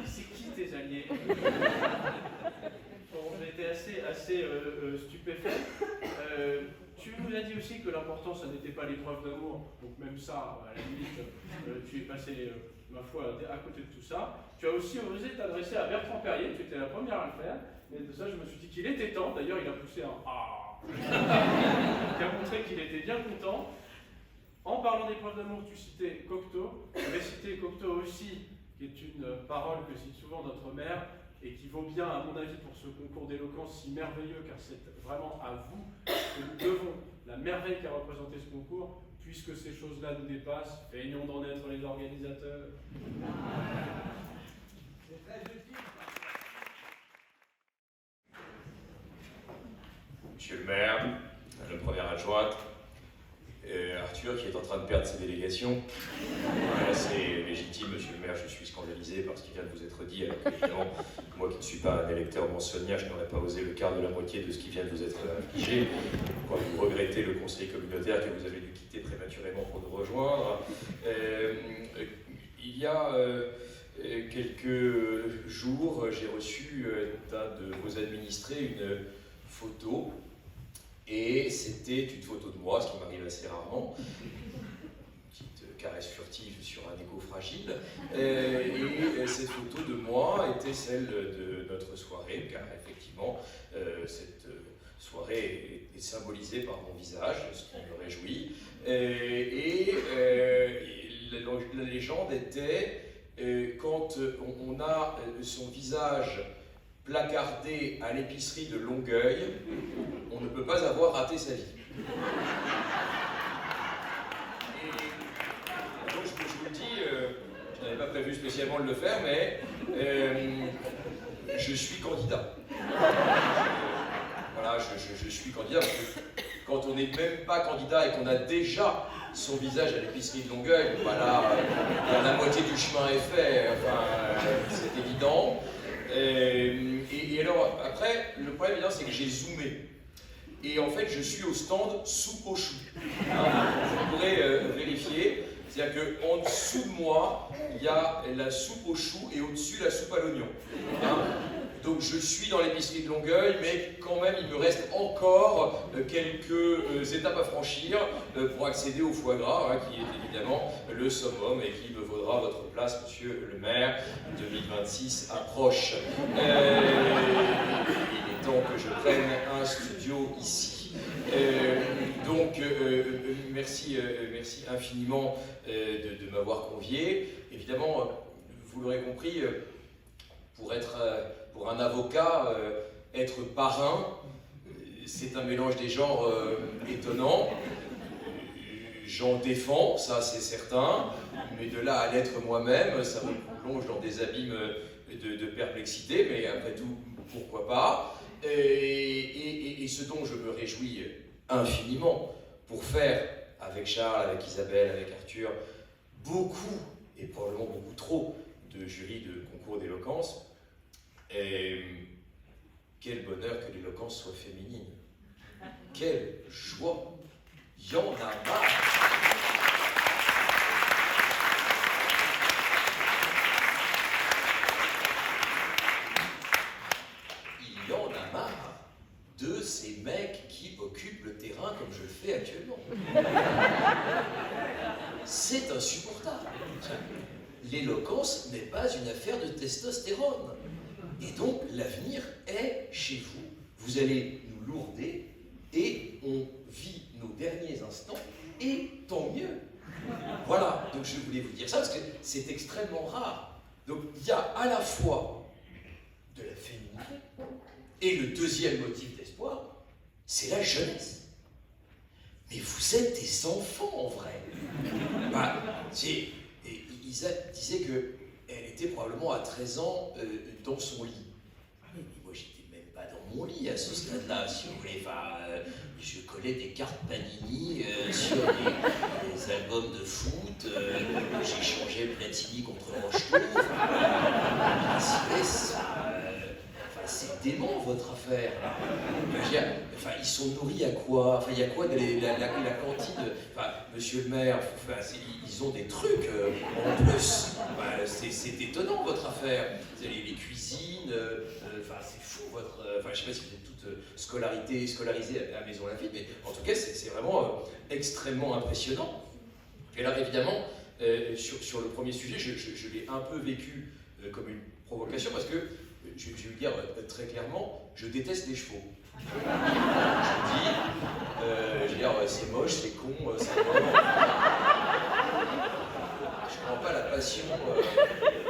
C'est qui tes alliés? Bon, j'ai été assez stupéfait. Tu nous as dit aussi que l'important, ça n'était pas l'épreuve d'amour, donc même ça, à la limite, tu es passé, ma foi, à côté de tout ça. Tu as aussi osé t'adresser à Bertrand Perrier, tu étais la première à le faire, mais de ça, je me suis dit qu'il était temps. D'ailleurs, il a poussé un « Ah !» qui a montré qu'il était bien content. En parlant d'épreuve d'amour, tu citais Cocteau. Je vais citer Cocteau aussi, qui est une parole que cite souvent notre mère, et qui vaut bien, à mon avis, pour ce concours d'éloquence si merveilleux, car c'est vraiment à vous que nous devons la merveille qu'a représenté ce concours, puisque ces choses-là nous dépassent, feignons d'en être les organisateurs. C'est très utile. Monsieur le maire, la première adjointe, Arthur qui est en train de perdre ses délégations. C'est légitime, monsieur le maire, je suis scandalisé par ce qui vient de vous être dit, alors que, évidemment, moi qui ne suis pas un électeur mansonien, je n'aurais pas osé le quart de la moitié de ce qui vient de vous être infligé. Quand vous regrettez le conseil communautaire que vous avez dû quitter prématurément pour nous rejoindre, il y a quelques jours, j'ai reçu d'un de vos administrés une photo. Et c'était une photo de moi, ce qui m'arrive assez rarement. Une petite caresse furtive sur un égo fragile. Et cette photo de moi était celle de notre soirée, car effectivement, cette soirée est symbolisée par mon visage, ce qui me réjouit. La légende était, quand on a son visage placardé à l'épicerie de Longueuil, on ne peut pas avoir raté sa vie. Et donc je vous le dis, je n'avais pas prévu spécialement de le faire, mais je suis candidat. Voilà, je suis candidat parce que quand on n'est même pas candidat et qu'on a déjà son visage à l'épicerie de Longueuil, voilà, la moitié du chemin est fait, enfin, c'est évident. Et alors, après, le problème évidemment, c'est que j'ai zoomé. Et en fait, je suis au stand soupe aux choux. Vous pourrez vérifier. C'est-à-dire qu'en dessous de moi, il y a la soupe aux choux et au-dessus, la soupe à l'oignon. Donc je suis dans l'épicerie de Longueuil, mais quand même, il me reste encore quelques étapes à franchir pour accéder au foie gras, qui est évidemment le summum et qui me vaudra votre place, monsieur le maire. 2026 approche. Il est temps que je prenne un studio ici. Donc, merci infiniment de m'avoir convié. Évidemment, vous l'aurez compris, pour un avocat, être parrain, c'est un mélange des genres étonnant. J'en défends, ça c'est certain, mais de là à l'être moi-même, ça me plonge dans des abîmes de perplexité, mais après tout, pourquoi pas. Et ce dont je me réjouis infiniment pour faire avec Charles, avec Isabelle, avec Arthur, beaucoup, et probablement beaucoup trop, de jurys de concours d'éloquence. Et quel bonheur que l'éloquence soit féminine. Quelle joie. Il y en a marre. Il y en a marre de ces mecs qui occupent le terrain comme je le fais actuellement. C'est insupportable. L'éloquence n'est pas une affaire de testostérone. Et donc, l'avenir est chez vous. Vous allez nous lourder et on vit nos derniers instants, et tant mieux. Voilà, donc je voulais vous dire ça parce que c'est extrêmement rare. Donc, il y a à la fois de la féminité et le deuxième motif d'espoir, c'est la jeunesse. mais vous êtes des enfants en vrai. Bah, Isa disait qu'elle était probablement à 13 ans dans son lit. Mais moi, j'étais même pas dans mon lit à ce stade-là, si vous voulez. Enfin, je collais des cartes Panini sur les albums de foot, j'échangeais Platini contre Rocheteau. C'est dément votre affaire. Je veux dire, enfin, ils sont nourris à quoi? Enfin, il y a quoi dans la cantine? Enfin, monsieur le maire, enfin, ils ont des trucs en plus. Enfin, c'est étonnant votre affaire. Les cuisines, enfin, c'est fou votre. Enfin, je sais pas si vous êtes toutes scolarisées à Maison Lafitte, mais en tout cas, c'est vraiment extrêmement impressionnant. Et là, évidemment, sur le premier sujet, je l'ai un peu vécu comme une provocation parce que. Je vais vous dire très clairement, je déteste les chevaux. Je dis, je veux dire, c'est moche, c'est con, c'est vraiment... Je comprends pas la passion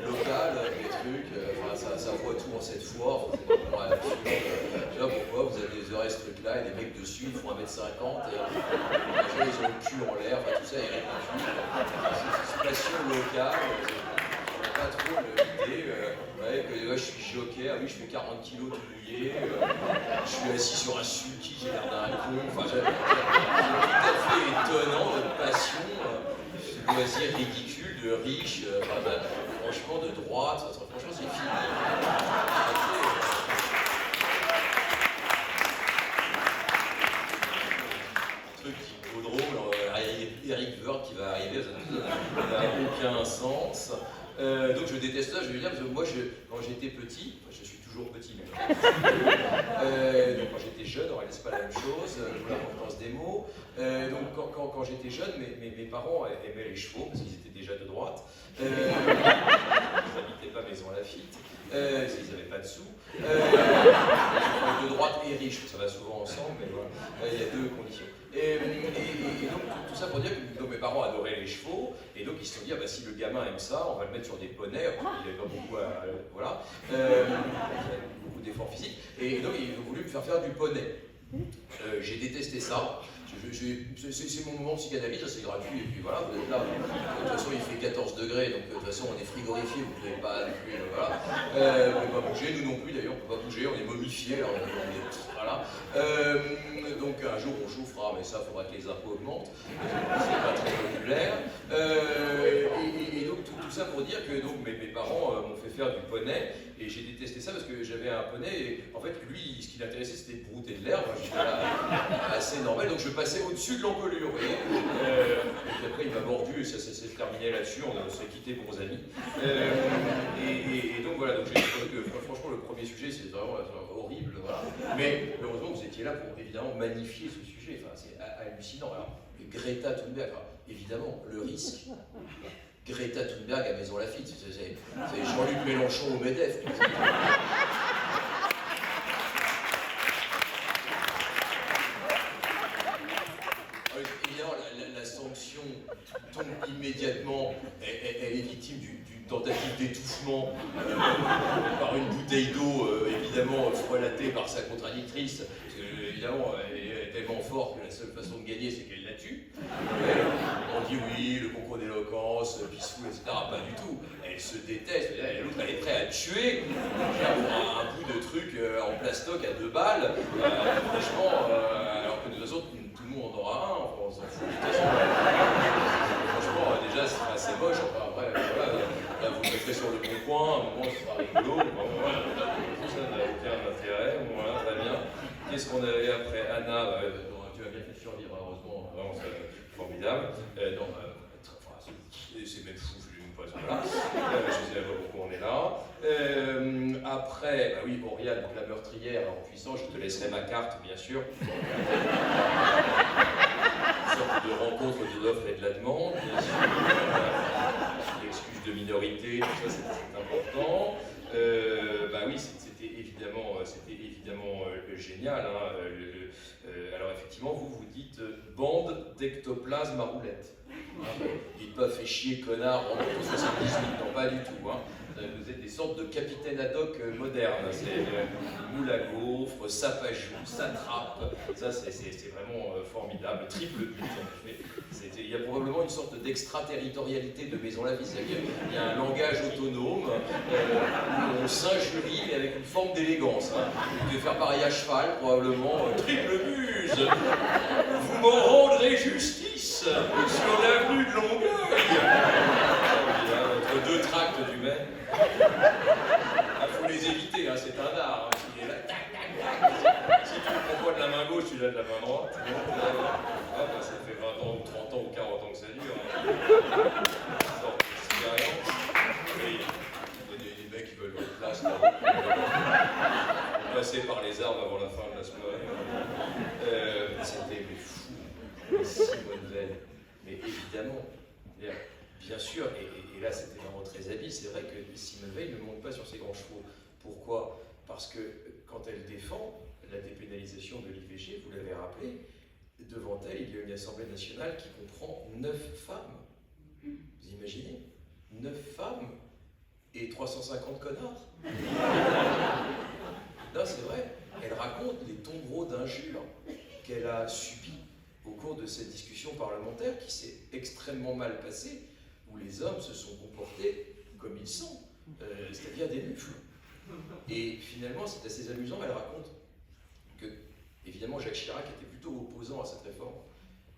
locale, les trucs, enfin, ça voit tout en 7 fois, c'est vraiment je sais pas pourquoi, vous avez des oreilles ce truc-là, et les mecs dessus, ils font 1m50, et ils ont le cul en l'air, enfin tout ça est ridicule. C'est une passion locale. Pas trop l'idée que je suis jockey, ah oui je fais 40 kilos tout mouillé, je suis assis sur un sulky, j'ai l'air d'un con, enfin c'est tout à fait étonnant de passion, ce loisir ridicule de riche, franchement de droite, franchement c'est fini. Truc hippodrome, Eric Woerth qui va arriver, ça n'a aucun sens. Donc je déteste ça, je veux dire, parce que moi, quand j'étais petit, je suis toujours petit, mais donc quand j'étais jeune, on ne réalise pas la même chose, l'importance des mots. Donc quand j'étais jeune, mes parents aimaient les chevaux, parce qu'ils étaient déjà de droite. Ils n'habitaient pas Maison Lafitte, parce qu'ils n'avaient pas de sous. De droite et riche, ça va souvent ensemble, mais voilà, il y a deux conditions. Et donc tout ça pour dire que mes parents adoraient les chevaux, et donc ils se sont dit, ah bah, si le gamin aime ça, on va le mettre sur des poneys, il n'avait pas beaucoup à... voilà, beaucoup d'efforts physiques, et donc ils ont voulu me faire faire du poney. J'ai détesté ça. C'est mon moment de psychanalyse, c'est gratuit, et puis voilà, vous êtes là. De toute façon, il fait 14 degrés, donc de toute façon, on est frigorifié, vous ne pouvez pas non plus, voilà. Vous ne pouvez pas bouger, nous non plus d'ailleurs, on ne peut pas bouger, on est momifié, là, voilà. Donc un jour, on chauffera, mais ça, il faudra que les impôts augmentent, c'est pas très populaire. Et donc, tout ça pour dire que donc, mes parents m'ont fait faire du poney, et j'ai détesté ça parce que j'avais un poney, et en fait, lui, ce qui l'intéressait, c'était de brouter de l'herbe, j'étais assez normal, donc je passais au-dessus de l'encolure, vous voyez. Et puis après, il m'a mordu, et ça s'est terminé là-dessus, on s'est quittés bons amis. Et donc voilà, donc j'ai trouvé que franchement, le premier sujet, c'est vraiment horrible, voilà. Mais heureusement, vous étiez là pour évidemment magnifier ce sujet, enfin, c'est hallucinant. Alors, Greta Thunberg, enfin, évidemment, le risque. Greta Thunberg à Maison Lafitte, c'est Jean-Luc Mélenchon au MEDEF. Évidemment, la sanction tombe immédiatement, elle est victime d'une tentative d'étouffement par une bouteille d'eau, évidemment frelatée par sa contradictrice, parce que, évidemment, elle est tellement forte que la seule façon de gagner, c'est qu'elle la tue. On dit oui, le concours d'éloquence, peaceful, etc. Pas du tout. Elle se déteste. L'autre, elle est prête à tuer pour un bout de truc en plastoc à 2 balles. Franchement, alors que de toute façon, tout le monde en aura un, enfin, on s'en fout. De toute façon, franchement, déjà, c'est assez moche. Enfin, après, voilà, là, vous mettrez sur le bon coin, à un moment, ce sera rigolo. Voilà, tout ça n'a aucun intérêt. Voilà, très bien. Qu'est-ce qu'on avait après Anna? Tu vas bien fait survivre, heureusement, vraiment c'est formidable. C'est même fou, je ne sais pas, voilà. Je sais pas pourquoi on est là. Après, bah oui, Oriane, donc la meurtrière en puissance, je te laisserai ma carte, bien sûr. Une sorte de rencontre de l'offre et de la demande, bien sûr. L'excuse de minorité, tout ça, c'est important. Bah oui, c'était évidemment génial. Hein. Alors effectivement, vous dites bande d'ectoplasme à roulette. Hein. Dites pas fait chier connard en 78, non pas du tout. Hein. Vous êtes des sortes de capitaines ad hoc modernes. C'est moule à gaufres, sape à joues, satrape. Ça, c'est vraiment formidable. Triple but, en effet. Il y a probablement une sorte d'extraterritorialité de Maison Lafitte. C'est-à-dire il y a un langage autonome où on s'injurie, mais avec une forme d'élégance. Hein. Vous devez faire pareil à cheval, probablement. Triple buse. Vous m'en rendrez justice sur l'avenue de Longueuil. Entre deux tracts du Maine. Il faut les éviter, hein, c'est un art. Hein. Il est là, tac, tac, tac. Si tu le prends pas de la main gauche, tu l'as de la main droite. Ça fait 20 ans ou 30 ans ou 40 ans que ça dure. Hein. Oui, il y a des mecs qui veulent votre place. Passer par les armes avant la fin de la soirée. C'était fou. Simone Veil. Mais évidemment, bien sûr, et là c'était vraiment très habile, c'est vrai que Simone Veil ne monte pas sur ses grands chevaux. Pourquoi? Parce que quand elle défend la dépénalisation de l'IVG, vous l'avez rappelé, devant elle, il y a une Assemblée nationale qui comprend 9 femmes. Vous imaginez? 9 femmes et 350 connards. Non, c'est vrai. Elle raconte les tombereaux d'injures qu'elle a subis au cours de cette discussion parlementaire qui s'est extrêmement mal passée, où les hommes se sont comportés comme ils sont, c'est-à-dire des mufles. Et finalement, c'est assez amusant, elle raconte que, évidemment, Jacques Chirac était plutôt opposant à cette réforme,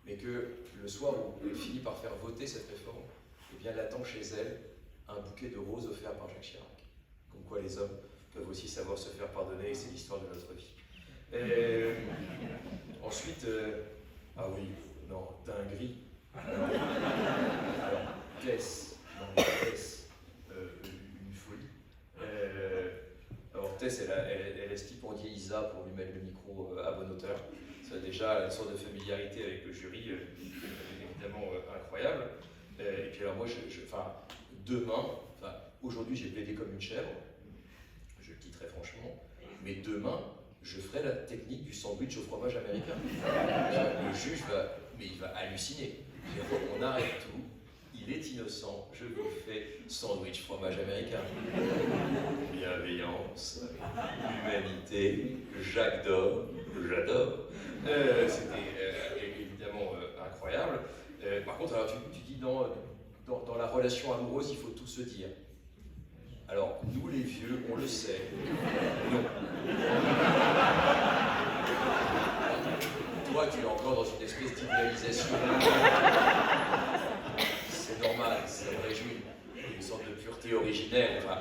mais que le soir où elle finit par faire voter cette réforme, eh bien, elle attend chez elle un bouquet de roses offert par Jacques Chirac. Comme quoi les hommes peuvent aussi savoir se faire pardonner, et c'est l'histoire de notre vie. Ensuite, ah oui, non, dinguerie. Alors, Tess, une folie. Alors Tess, elle est stipendiée ISA pour lui mettre le micro à bon hauteur. Ça a déjà une sorte de familiarité avec le jury, évidemment incroyable. Et puis alors moi, demain, aujourd'hui j'ai plaidé comme une chèvre, je le dis très franchement, mais demain, je ferai la technique du sandwich au fromage américain. Le juge il va halluciner. On arrête tout, il est innocent, je vous fais sandwich fromage américain. Bienveillance, humanité, j'adore. C'était évidemment incroyable. Par contre, alors, tu dis dans la relation amoureuse, il faut tout se dire. Alors, nous les vieux, on le sait. Non. Toi, tu es encore dans une espèce d'idéalisation. C'est normal, ça me réjouit. Une sorte de pureté originelle. Enfin,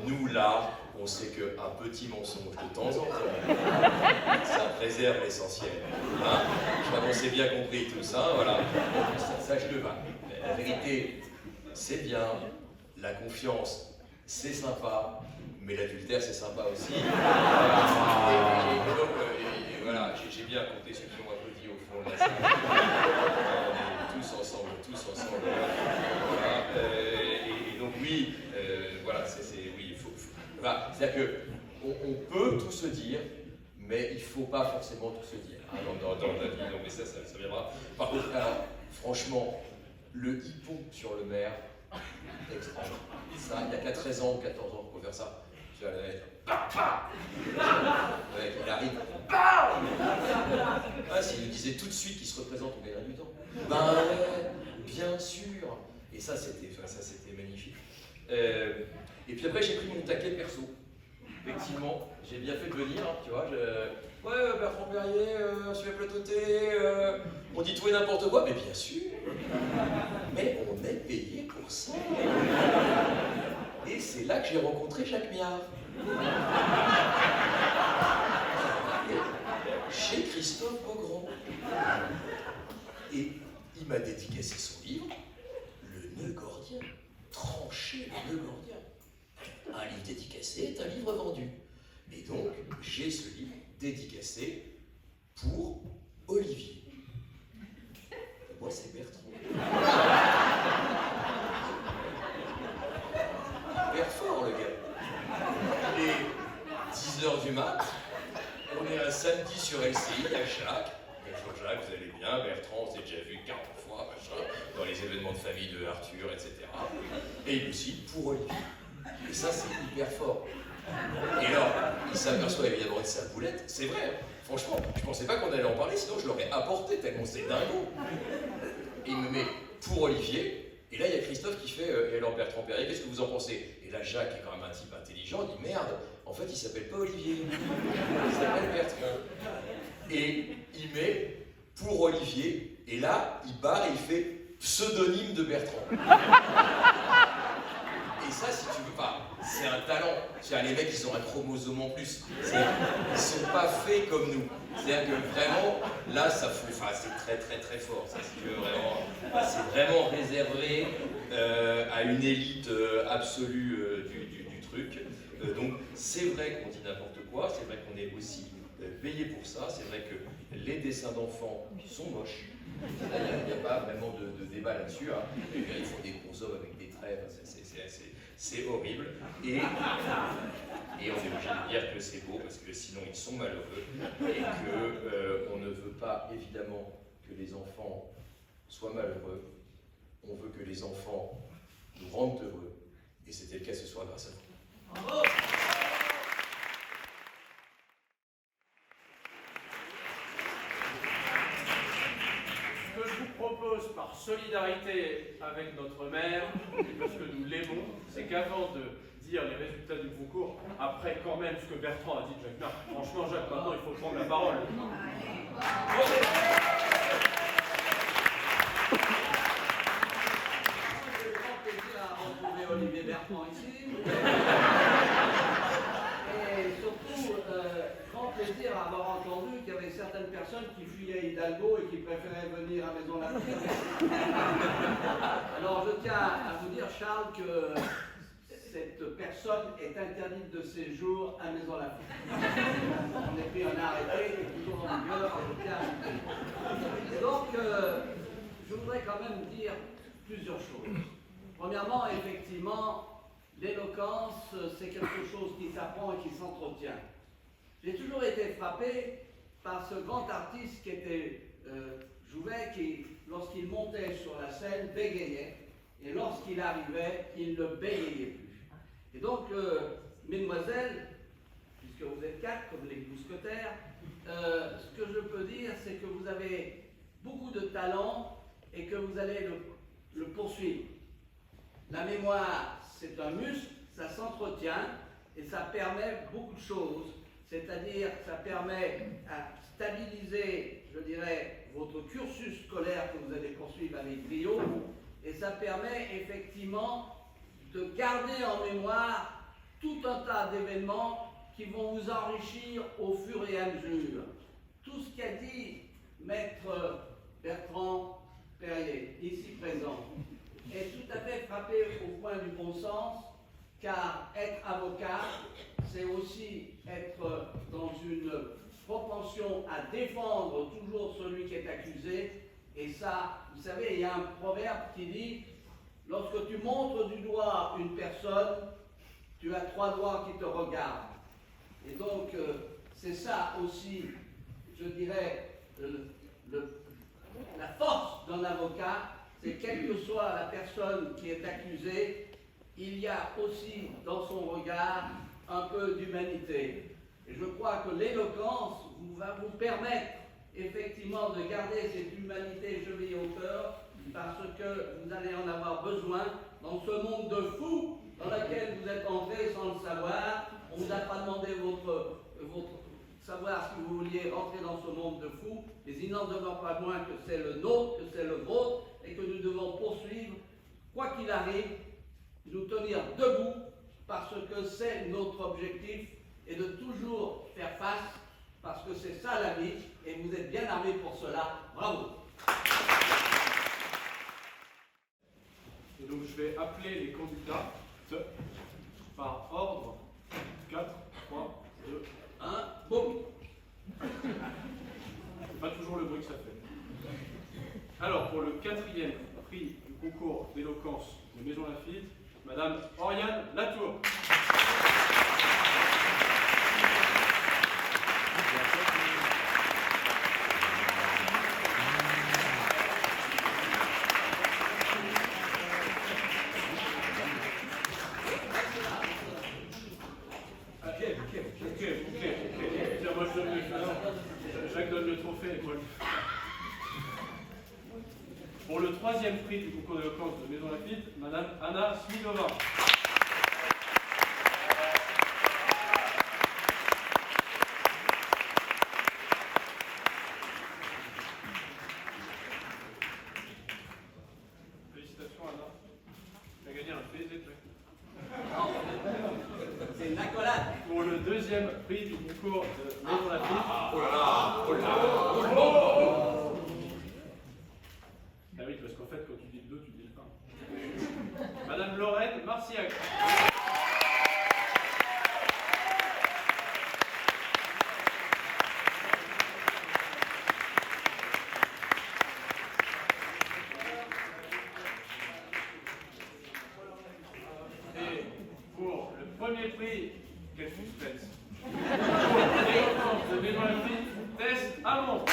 nous, là, on sait qu'un petit mensonge de temps en temps, ça préserve l'essentiel. Hein, je crois qu'on s'est bien compris tout ça, voilà. Ça je le vins. La vérité, c'est bien. La confiance, c'est sympa, mais l'adultère, c'est sympa aussi. Voilà, j'ai bien compté ceux qui ont applaudi au fond de la salle. On est tous ensemble. Voilà. Et donc oui, voilà, oui, il faut. Voilà, c'est-à-dire qu'on peut tout se dire, mais il ne faut pas forcément tout se dire. Hein, dans la vie, non, mais ça viendra. Par contre, alors, franchement, le hippon sur le maire, extra. Ça, il n'y a qu'à 13 ans ou 14 ans qu'on peut faire ça. Tu vas aller, il arrive, s'il nous disait tout de suite qu'il se représente, on gagnerait du temps. Ben, bien sûr. Et ça, c'était magnifique. Et puis après, j'ai pris mon taquet perso. Effectivement, j'ai bien fait de venir, hein, tu vois. Ouais, Bertrand Perrier, sur les plateaux télé, on dit tout et n'importe quoi, mais bien sûr. Mais on est payé pour ça. Et c'est là que j'ai rencontré Jacques Miard. Chez Christophe Beaugrand. Et il m'a dédicacé son livre, Le Nœud Gordien. Trancher le nœud gordien. Un livre dédicacé est un livre vendu. Et donc, j'ai ce livre dédicacé pour Olivier. Moi, c'est Bertrand. Père fort, le gars. Il est 10h du mat. On est un samedi sur LCI, il y a Jacques. Bonjour Jacques, vous allez bien? Bertrand, on s'est déjà vu 40 fois, machin, dans les événements de famille de Arthur, etc. Et il me dit, pour Olivier. Et ça, c'est hyper fort. Et alors, il s'aperçoit évidemment de sa boulette. C'est vrai, hein. Franchement, je pensais pas qu'on allait en parler, sinon je l'aurais apporté tellement c'est dingo. Et il me met pour Olivier. Et là, il y a Christophe qui fait et alors Bertrand Perrier, qu'est-ce que vous en pensez? Et là, Jacques, qui est quand même un type intelligent, dit merde, en fait, il s'appelle pas Olivier, il s'appelle Bertrand. Et il met pour Olivier, et là, il barre et il fait pseudonyme de Bertrand. Et ça, si tu veux pas, c'est un talent. Les mecs, ils ont un chromosome en plus. Ils sont pas faits comme nous. C'est-à-dire que vraiment, là, ça fout. Enfin, c'est très très très fort. Ça, si tu veux, vraiment, c'est vraiment réservé à une élite absolue du truc. Donc, c'est vrai qu'on dit n'importe quoi. C'est vrai qu'on est aussi payé pour ça. C'est vrai que les dessins d'enfants sont moches. Il n'y a pas vraiment de débat là-dessus. Hein. Il faut des gros hommes avec des traits. C'est horrible. Et on est obligé de dire que c'est beau parce que sinon ils sont malheureux et qu'on ne veut pas évidemment que les enfants soient malheureux. On veut que les enfants nous rendent heureux. Et c'était le cas ce soir grâce à vous. Bravo. Ce que je vous propose par solidarité avec notre maire, et parce que nous l'aimons, c'est qu'avant de dire les résultats du concours, après quand même ce que Bertrand a dit de Jacques Nard, franchement Jacques, maintenant il faut prendre la parole. J'ai le grand plaisir à retrouver Olivier Bertrand ici. Et surtout, grand plaisir à avoir entendu qu'il y avait certaines personnes qui fuyaient Hidalgo et qui préféraient venir à Maison Lafite. Alors je tiens à vous dire, Charles, que cette personne est interdite de séjour à Maison Lafite. On a pris un arrêté qui est toujours en vigueur, et je tiens à vous dire. Et donc, je voudrais quand même dire plusieurs choses. Premièrement, effectivement, l'éloquence, c'est quelque chose qui s'apprend et qui s'entretient. J'ai toujours été frappé par ce grand artiste qui était Jouvet, qui, lorsqu'il montait sur la scène, bégayait, et lorsqu'il arrivait, il ne bégayait plus. Et donc, mesdemoiselles, puisque vous êtes 4 comme les mousquetaires, ce que je peux dire, c'est que vous avez beaucoup de talent et que vous allez le poursuivre. La mémoire, c'est un muscle, ça s'entretient et ça permet beaucoup de choses. C'est-à-dire que ça permet à stabiliser, je dirais, votre cursus scolaire que vous allez poursuivre avec brio, et ça permet effectivement de garder en mémoire tout un tas d'événements qui vont vous enrichir au fur et à mesure. Tout ce qu'a dit Maître Bertrand Perrier, ici présent, est tout à fait frappé au point du bon sens, car être avocat, c'est aussi être dans une propension à défendre toujours celui qui est accusé. Et ça, vous savez, il y a un proverbe qui dit « Lorsque tu montres du doigt une personne, tu as 3 doigts qui te regardent. » Et donc, c'est ça aussi, je dirais, la force d'un avocat, c'est quelle que soit la personne qui est accusée, il y a aussi dans son regard un peu d'humanité. Et je crois que l'éloquence va vous permettre effectivement de garder cette humanité chevillée au cœur, parce que vous allez en avoir besoin dans ce monde de fous dans lequel vous êtes entré sans le savoir. On ne vous a pas demandé votre savoir si vous vouliez rentrer dans ce monde de fous, mais il n'en demeure pas moins que c'est le nôtre, que c'est le vôtre, et que nous devons poursuivre, quoi qu'il arrive, nous tenir debout, parce que c'est notre objectif, et de toujours faire face, parce que c'est ça la vie, et vous êtes bien armés pour cela. Bravo! Et donc je vais appeler les candidats par ordre. 4, 3, 2, 1, boum! C'est pas toujours le bruit que ça fait. Alors, pour le 4e prix du concours d'éloquence de Maison Lafite, Madame Oriane Latour. fait, moi. Pour le 3e prix du concours d'éloquence de Maison Lafitte, Madame Anna Smilova. Félicitations Anna. Tu as gagné un baiser de C'est une accolade. Pour le 2e prix du concours de Maison Lafitte. Oh là là, oh là là, oh là là. Ah oui, parce qu'en fait, quand tu dis le 2, tu dis le 1. Madame Lorraine Marciac. Et pour le 1er prix, quel suspense. Pour l'éloquence de Maison Lafitte, Tess Hamon.